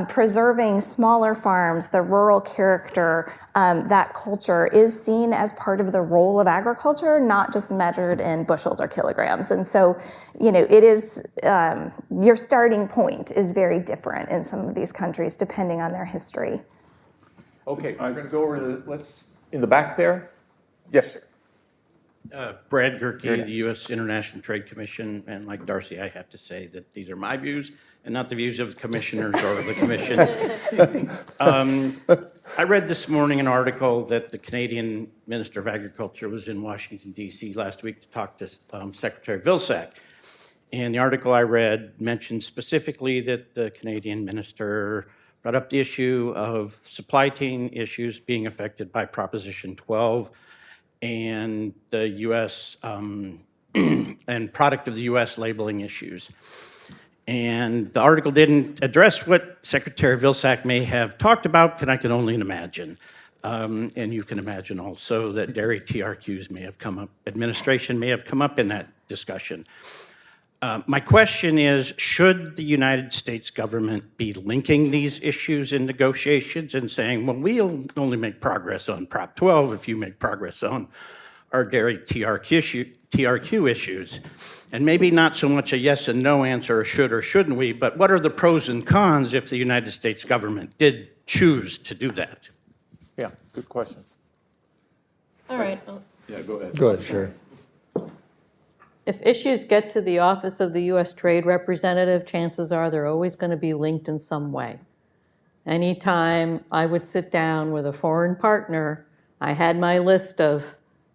preserving smaller farms, the rural character, that culture is seen as part of the role of agriculture, not just measured in bushels or kilograms. And so, it is, your starting point is very different in some of these countries depending on their history. Okay, I'm going to go over to let's in the back there. Yes, sir. Brad Gerke, the U.S. International Trade Commission, and like Darcy, I have to say that these are my views and not the views of the commissioners or the commission. I read this morning an article that the Canadian Minister of Agriculture was in Washington, D.C. last week to talk to Secretary Vilsack. And the article I read mentioned specifically that the Canadian minister brought up the issue of supply chain issues being affected by Proposition 12 and the U.S. And product of the U.S. labeling issues. And the article didn't address what Secretary Vilsack may have talked about, and I can only imagine. And you can imagine also that dairy TRQs may have come up, administration may have come up in that discussion. My question is, should the United States government be linking these issues in negotiations and saying, well, we'll only make progress on Prop 12 if you make progress on our dairy TRQ issues? And maybe not so much a yes and no answer, or should or shouldn't we, but what are the pros and cons if the United States government did choose to do that? Yeah, good question. All right. Yeah, go ahead. Go ahead, Sherry. If issues get to the office of the U.S. Trade Representative, chances are they're always going to be linked in some way. Anytime I would sit down with a foreign partner, I had my list of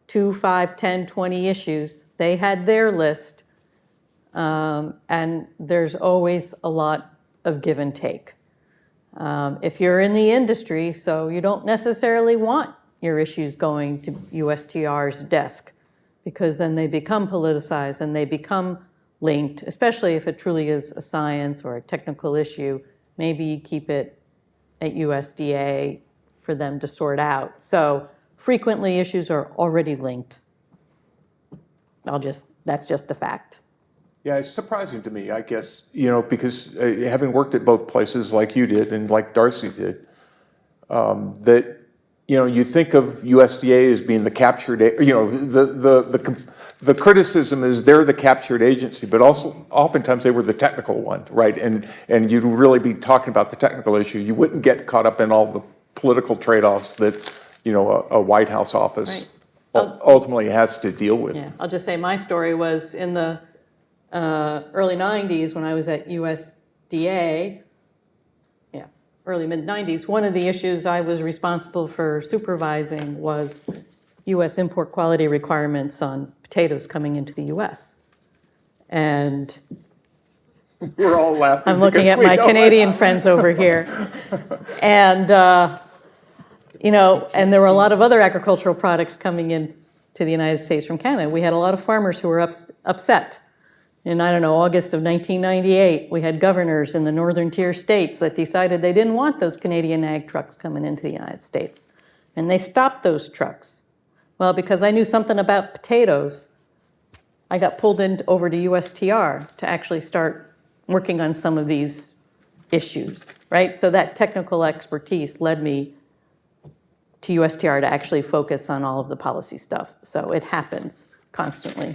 2, 5, 10, 20 issues. They had their list. And there's always a lot of give and take. If you're in the industry, so you don't necessarily want, your issues going to USTR's desk, because then they become politicized and they become linked, especially if it truly is a science or a technical issue. Maybe you keep it at USDA for them to sort out. So frequently issues are already linked. That's just a fact. Yeah, it's surprising to me, I guess, because having worked at both places like you did and like Darcy did, that, you think of USDA as being the captured, the criticism is they're the captured agency, but also oftentimes they were the technical one, right? And you'd really be talking about the technical issue. You wouldn't get caught up in all the political trade-offs that, a White House office ultimately has to deal with. Yeah, I'll just say my story was in the early 90s when I was at USDA, early mid-90s, one of the issues I was responsible for supervising was U.S. import quality requirements on potatoes coming into the U.S. And We're all laughing. I'm looking at my Canadian friends over here. And, and there were a lot of other agricultural products coming in to the United States from Canada. We had a lot of farmers who were upset. In, August of 1998, we had governors in the northern tier states that decided they didn't want those Canadian ag trucks coming into the United States. And they stopped those trucks. Well, because I knew something about potatoes, I got pulled over to USTR to actually start working on some of these issues, right? So that technical expertise led me to USTR to actually focus on all of the policy stuff. So it happens constantly.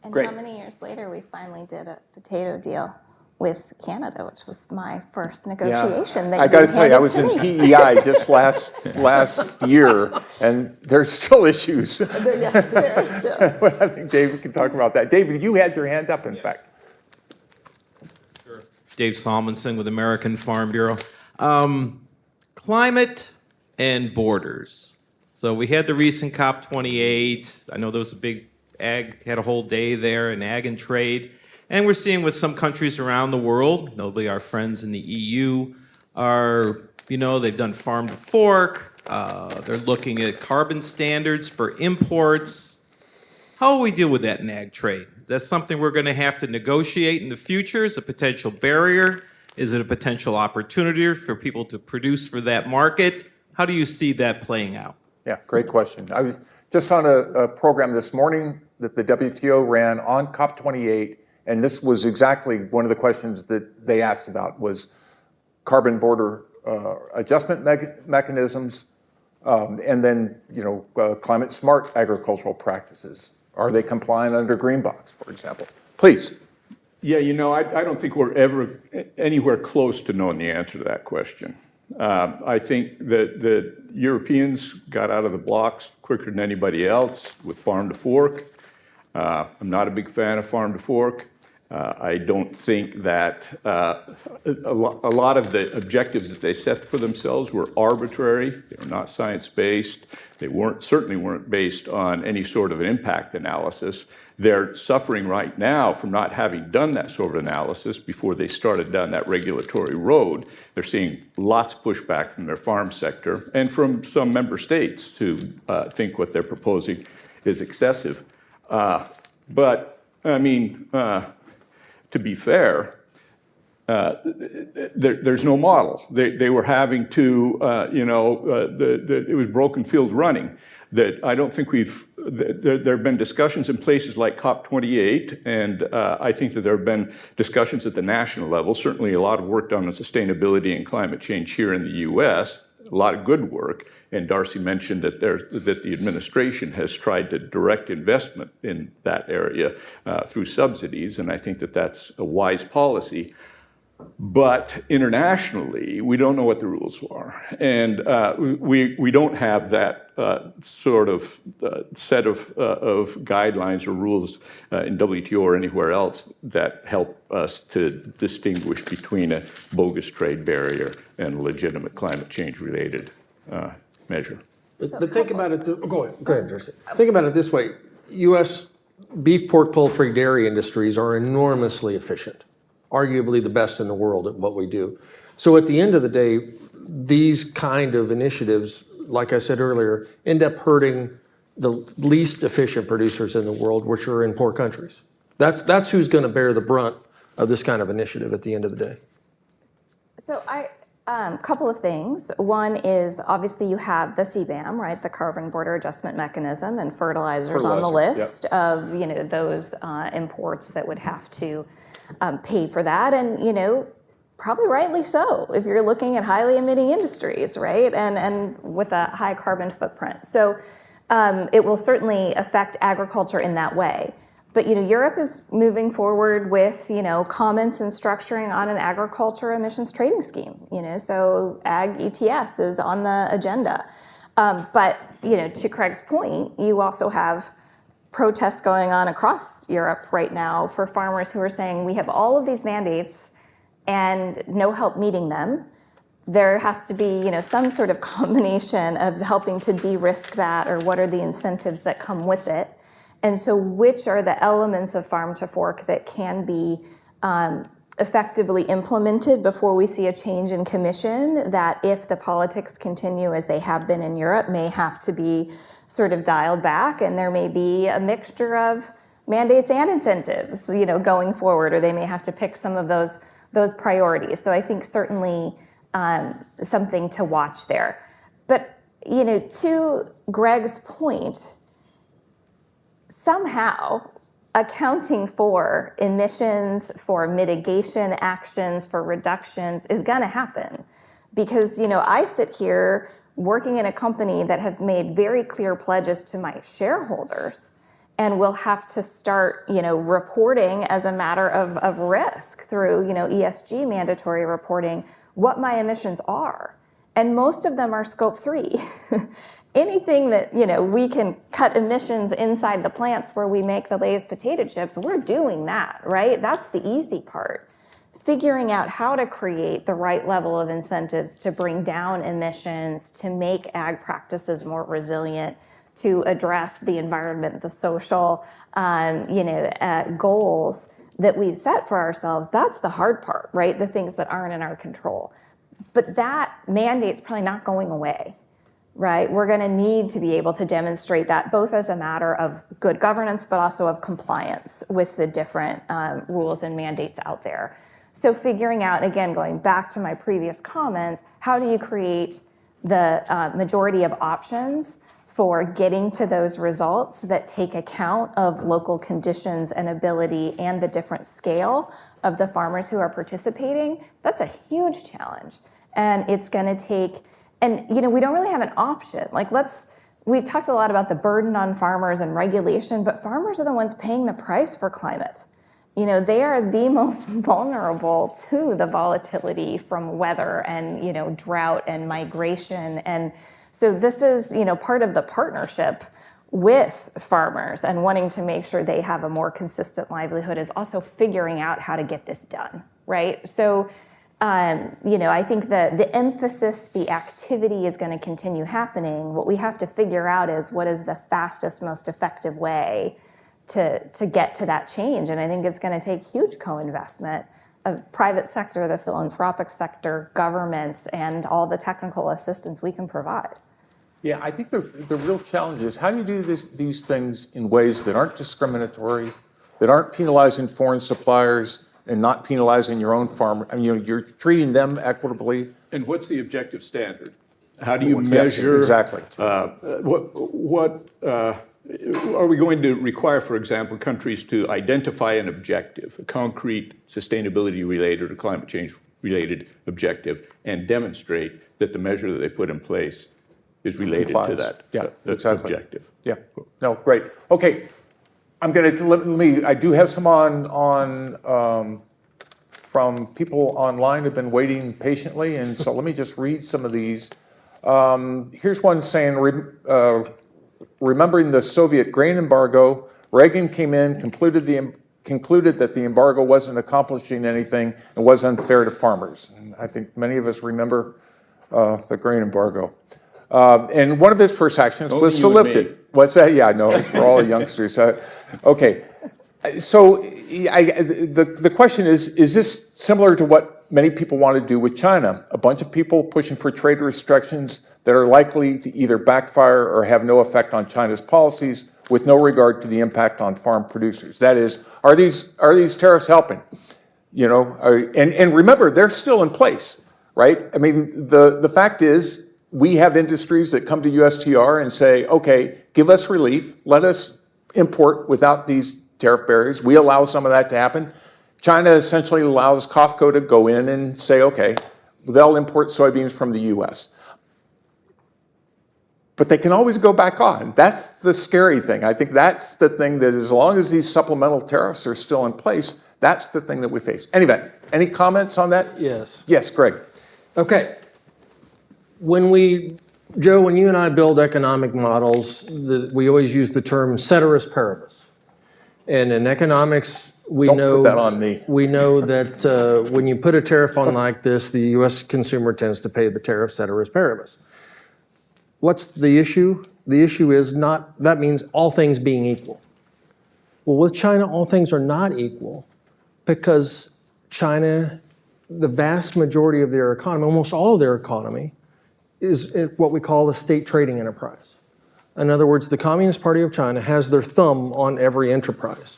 And Great. how many years later we finally did a potato deal with Canada, which was my first negotiation. I got to tell you, I was in PEI just last year, and there's still issues. Yes, there are still. I think David can talk about that. David, you had your hand up, in fact. Sure. Dave Salmonson with American Farm Bureau. Climate and borders. So we had the recent COP28. I know there was a big ag, had a whole day there in ag and trade. And we're seeing with some countries around the world, notably our friends in the EU, are, they've done farm to fork. They're looking at carbon standards for imports. How will we deal with that in ag trade? Is that something we're going to have to negotiate in the future? Is it a potential barrier? Is it a potential opportunity for people to produce for that market? How do you see that playing out? Yeah, great question. I was just on a program this morning that the WTO ran on COP28, and this was exactly one of the questions that they asked about was carbon border adjustment mechanisms, and then climate smart agricultural practices. Are they compliant under Green Box, for example? Please. Yeah, I don't think we're ever anywhere close to knowing the answer to that question. I think that the Europeans got out of the blocks quicker than anybody else with farm to fork. I'm not a big fan of farm to fork. I don't think that a lot of the objectives that they set for themselves were arbitrary. They were not science-based. They certainly weren't based on any sort of an impact analysis. They're suffering right now from not having done that sort of analysis before they started down that regulatory road. They're seeing lots of pushback from their farm sector and from some member states who think what they're proposing is excessive. But, to be fair, there's no model. They were having to, it was broken field running. That I don't think there have been discussions in places like COP28, and I think that there have been discussions at the national level, certainly a lot of work done on sustainability and climate change here in the US, a lot of good work, and Darcy mentioned that the administration has tried to direct investment in that area through subsidies, and I think that that's a wise policy. But internationally, we don't know what the rules are, and we don't have that sort of set of guidelines or rules in WTO or anywhere else that help us to distinguish between a bogus trade barrier and a legitimate climate change related measure. But think about it. Go ahead, Darcy. Think about it this way: U.S. beef, pork, poultry, dairy industries are enormously efficient. Arguably the best in the world at what we do. So at the end of the day, these kind of initiatives like I said earlier, end up hurting the least efficient producers in the world, which are in poor countries. That's who's going to bear the brunt of this kind of initiative at the end of the day. So couple of things. One is obviously you have the CBAM, right, the Carbon Border Adjustment Mechanism, and fertilizers on the list of those imports that would have to pay for that, and probably rightly so if you're looking at highly emitting industries, right, and with a high carbon footprint. So it will certainly affect agriculture in that way. But Europe is moving forward with comments and structuring on an agriculture emissions trading scheme. So ag ETS is on the agenda. But to Craig's point, you also have protests going on across Europe right now for farmers who are saying we have all of these mandates and no help meeting them. There has to be some sort of combination of helping to de-risk that, or what are the incentives that come with it. And so which are the elements of farm to fork that can be effectively implemented before we see a change in commission that, if the politics continue as they have been in Europe, may have to be sort of dialed back, and there may be a mixture of mandates and incentives going forward, or they may have to pick some of those priorities. So I think certainly something to watch there. But to Greg's point, somehow accounting for emissions, for mitigation actions, for reductions is going to happen. Because, I sit here working in a company that has made very clear pledges to my shareholders, and will have to start, reporting as a matter of risk through, ESG mandatory reporting, what my emissions are. And most of them are scope 3. Anything that, we can cut emissions inside the plants where we make the Lay's potato chips, we're doing that, right? That's the easy part. Figuring out how to create the right level of incentives to bring down emissions, to make ag practices more resilient, to address the environment, the social, goals that we've set for ourselves, that's the hard part, right? The things that aren't in our control. But that mandate's probably not going away. Right? We're going to need to be able to demonstrate that, both as a matter of good governance, but also of compliance with the different rules and mandates out there. So figuring out, again, going back to my previous comments, how do you create the majority of options for getting to those results that take account of local conditions and ability and the different scale of the farmers who are participating? That's a huge challenge. And it's going to take... And, we don't really have an option. We've talked a lot about the burden on farmers and regulation, but farmers are the ones paying the price for climate. They are the most vulnerable to the volatility from weather and, drought and migration. And so this is, part of the partnership with farmers and wanting to make sure they have a more consistent livelihood is also figuring out how to get this done, right? So, I think the emphasis, the activity is going to continue happening. What we have to figure out is what is the fastest, most effective way to get to that change. And I think it's going to take huge co-investment of private sector, the philanthropic sector, governments, and all the technical assistance we can provide. Yeah, I think the real challenge is how do you do these things in ways that aren't discriminatory, that aren't penalizing foreign suppliers, and not penalizing your own farmer. I mean, you're treating them equitably. And what's the objective standard? How do you measure? Yes, exactly. What are we going to require, for example, countries to identify an objective, a concrete sustainability-related or climate change-related objective, and demonstrate that the measure that they put in place is related to that objective? Yeah. No, great. Okay. I'm going to I do have some on from people online who've been waiting patiently, and so let me just read some of these. Here's one saying, remembering the Soviet grain embargo, Reagan came in, concluded that the embargo wasn't accomplishing anything and was unfair to farmers. And I think many of us remember the grain embargo. And one of his first actions was to lift it. What's that? Yeah, no, for all the youngsters. Okay. So the question is this similar to what what many people want to do with China. A bunch of people pushing for trade restrictions that are likely to either backfire or have no effect on China's policies with no regard to the impact on farm producers. That is, are these tariffs helping? You know, and remember, they're still in place, right? I mean, the fact is, we have industries that come to USTR and say, okay, give us relief, let us import without these tariff barriers. We allow some of that to happen. China essentially allows COFCO to go in and say, okay, they'll import soybeans from the US. But they can always go back on. That's the scary thing. I think that's the thing that as long as these supplemental tariffs are still in place, that's the thing that we face. Anyway, any comments on that? Yes. Yes, Greg. Okay. Joe, when you and I build economic models, we always use the term ceteris paribus. And in economics, we Don't know put that on me. We know that when you put a tariff on like this, the U.S. consumer tends to pay the tariff ceteris paribus. What's the issue? The issue is not, that means all things being equal. Well, with China, all things are not equal because China, the vast majority of their economy, almost all of their economy, is what we call a state trading enterprise. In other words, the Communist Party of China has their thumb on every enterprise.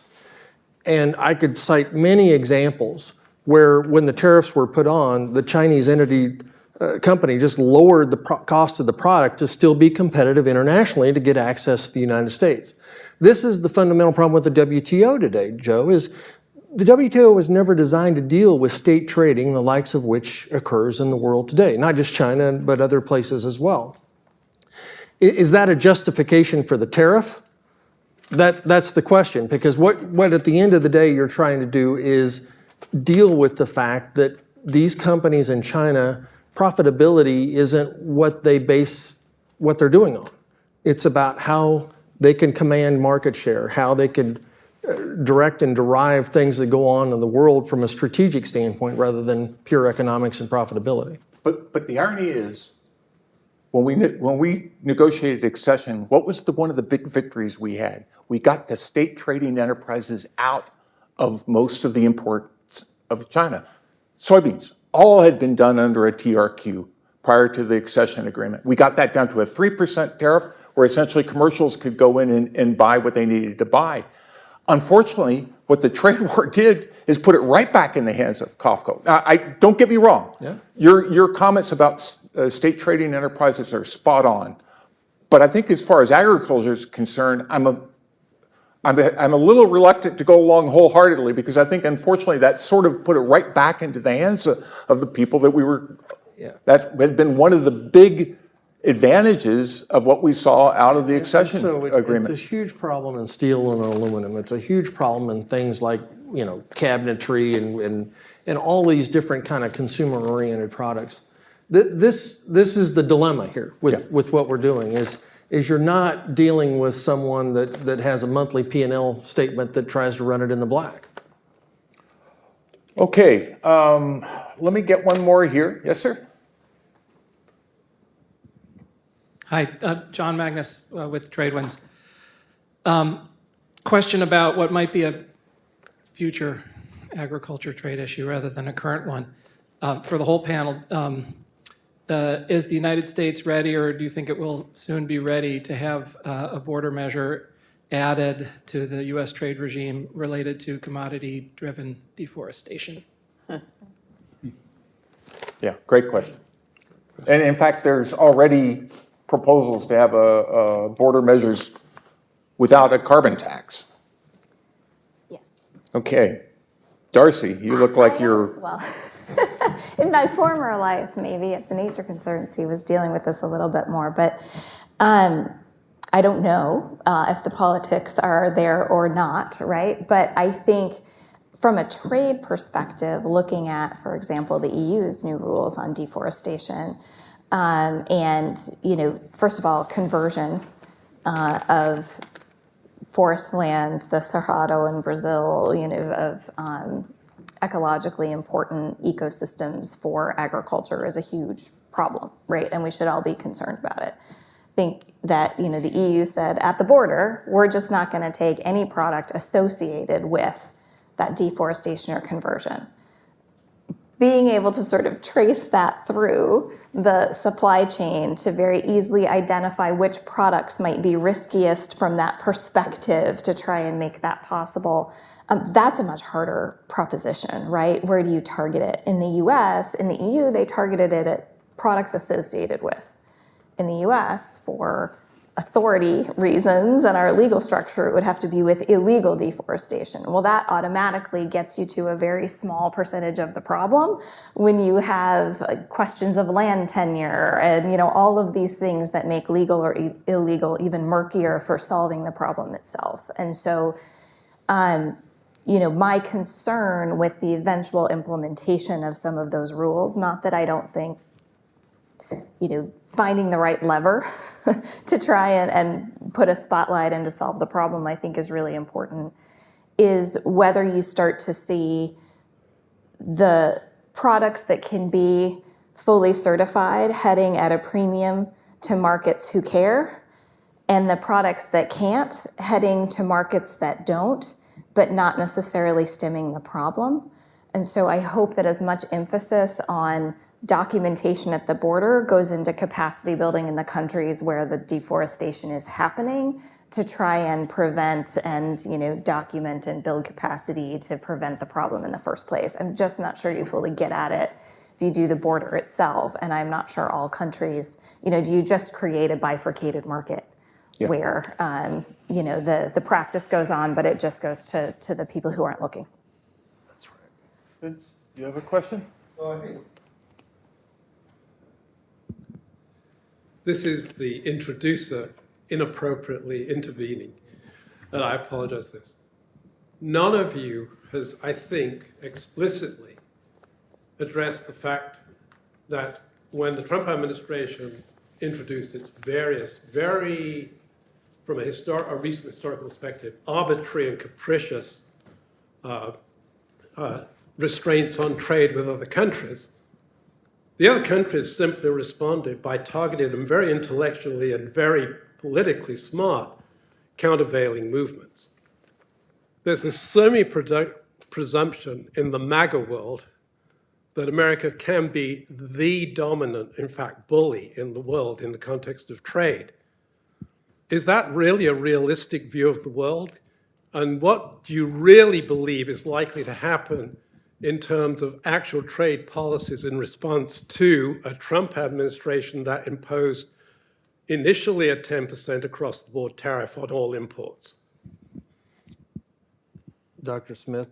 And I could cite many examples where when the tariffs were put on, the Chinese company just lowered the cost of the product to still be competitive internationally to get access to the United States. This is the fundamental problem with the WTO today, Joe, is the WTO was never designed to deal with state trading, the likes of which occurs in the world today, not just China, but other places as well. Is that a justification for the tariff? That's the question, because what at the end of the day you're trying to do is deal with the fact that these companies in China, profitability isn't what they base what they're doing on. It's about how they can command market share, how they can direct and derive things that go on in the world from a strategic standpoint rather than pure economics and profitability. But the irony is, when we negotiated accession, what was one of the big victories we had? We got the state trading enterprises out of most of the imports of China. Soybeans, all had been done under a TRQ prior to the accession agreement. We got that down to a 3% tariff where essentially commercials could go in and buy what they needed to buy. Unfortunately, what the trade war did is put it right back in the hands of COFCO. Now, don't get me wrong. Yeah. Your comments about state trading enterprises are spot on. But I think as far as agriculture is concerned, I'm a little reluctant to go along wholeheartedly because I think, unfortunately, that sort of put it right back into the hands of the people that we were. Yeah. That had been one of the big advantages of what we saw out of the accession agreement. It's a huge problem in steel and aluminum. It's a huge problem in things like, cabinetry and all these different kind of consumer-oriented products. This is the dilemma here with what we're doing is you're not dealing with someone that has a monthly P&L statement that tries to run it in the black. Okay, let me get one more here. Yes, sir? Hi, John Magnus with Tradewinds. Question about what might be a future agriculture trade issue rather than a current one. For the whole panel, is the United States ready, or do you think it will soon be ready to have a border measure added to the U.S. trade regime related to commodity-driven deforestation? Yeah, great question. And in fact, there's already proposals to have a border measures without a carbon tax. Yes. Okay. Darcy, you look like you're... Well, in my former life, maybe at the Nature Conservancy was dealing with this a little bit more, but I don't know if the politics are there or not, right? But I think from a trade perspective, looking at, for example, the EU's new rules on deforestation, and, first of all, conversion of forest land, the Cerrado in Brazil, of ecologically important ecosystems for agriculture is a huge problem, right? And we should all be concerned about it. I think that, the EU said at the border, we're just not going to take any product associated with that deforestation or conversion. being able to sort of trace that through the supply chain to very easily identify which products might be riskiest from that perspective to try and make that possible, that's a much harder proposition, right? Where do you target it? In the US, in the EU, they targeted it at products associated with. In the US, for authority reasons and our legal structure, it would have to be with illegal deforestation. Well, that automatically gets you to a very small percentage of the problem when you have questions of land tenure and, you know, all of these things that make legal or illegal even murkier for solving the problem itself. And so, you know, my concern with the eventual implementation of some of those rules, not that I don't think, you know, finding the right lever to try and put a spotlight and to solve the problem, I think is really important, is whether you start to see the products that can be fully certified heading at a premium to markets who care, and the products that can't heading to markets that don't, but not necessarily stemming the problem. And so I hope that as much emphasis on documentation at the border goes into capacity building in the countries where the deforestation is happening to try and prevent and, you know, document and build capacity to prevent the problem in the first place. I'm just not sure you fully get at it if you do the border itself. And I'm not sure all countries, you know, do you just create a bifurcated market where, you know, the practice goes on, but it just goes to the people who aren't looking? That's right. Vince, do you have a question? Well, I think this is the introducer inappropriately intervening, and I apologize for this. None of you has, I think, explicitly addressed the fact that when the Trump administration introduced its various, very, from a recent historical perspective, arbitrary and capricious restraints on trade with other countries, the other countries simply responded by targeting them very intellectually and very politically smart countervailing movements. There's a semi-presumption in the MAGA world that America can be the dominant, in fact, bully in the world in the context of trade. Is that really a realistic view of the world? And what do you really believe is likely to happen in terms of actual trade policies in response to a Trump administration that imposed initially a 10% across-the-board tariff on all imports? Dr. Smith,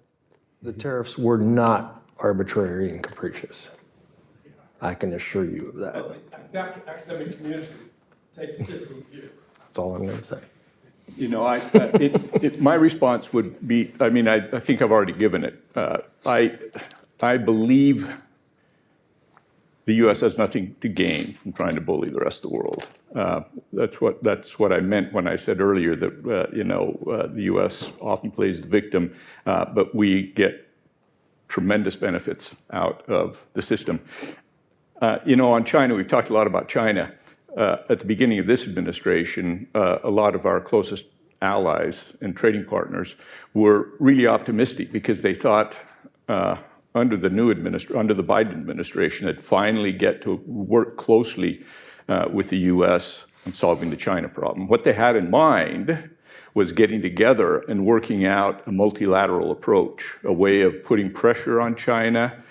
the tariffs were not arbitrary and capricious. I can assure you of that. Well, the academic community takes a different view. That's all I'm going to say. You know, my response would be, I mean, I think I've already given it. I believe the U.S. has nothing to gain from trying to bully the rest of the world. That's what I meant when I said earlier that, you know, the U.S. often plays the victim, but we get tremendous benefits out of the system. You know, on China, we've talked a lot about China. At the beginning of this administration, a lot of our closest allies and trading partners were really optimistic because they thought under the Biden administration, they'd finally get to work closely with the U.S. on solving the China problem. What they had in mind was getting together and working out a multilateral approach, a way of putting pressure on China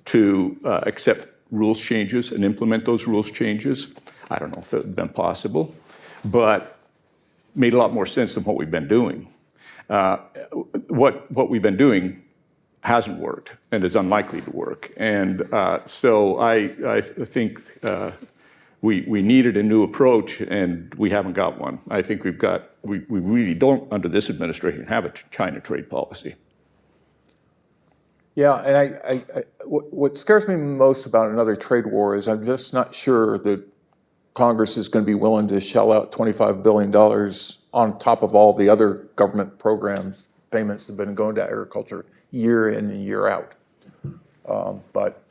to accept rules changes and implement those rules changes. I don't know if it would have been possible, but made a lot more sense than what we've been doing. What we've been doing hasn't worked and is unlikely to work. And so I think we needed a new approach, and we haven't got one. I think we really don't, under this administration, have a China trade policy. Yeah, and what scares me most about another trade war is I'm just not sure that Congress is going to be willing to shell out $25 billion on top of all the other government programs, payments that have been going to agriculture year in and year out. But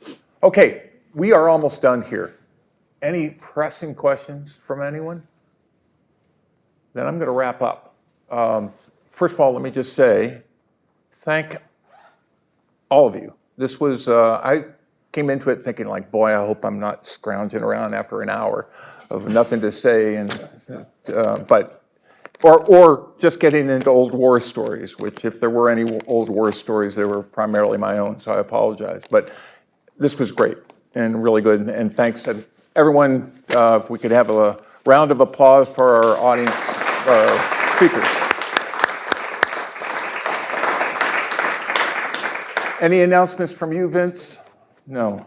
okay, we are almost done here. Any pressing questions from anyone? Then I'm going to wrap up. First of all, let me just say, thank all of you This was, I came into it thinking like, boy, I hope I'm not scrounging around after an hour of nothing to say, and or just getting into old war stories, which if there were any old war stories, they were primarily my own, so I apologize. But this was great and really good, and thanks to everyone. If we could have a round of applause for our audience, our speakers. Any announcements from you, Vince? No.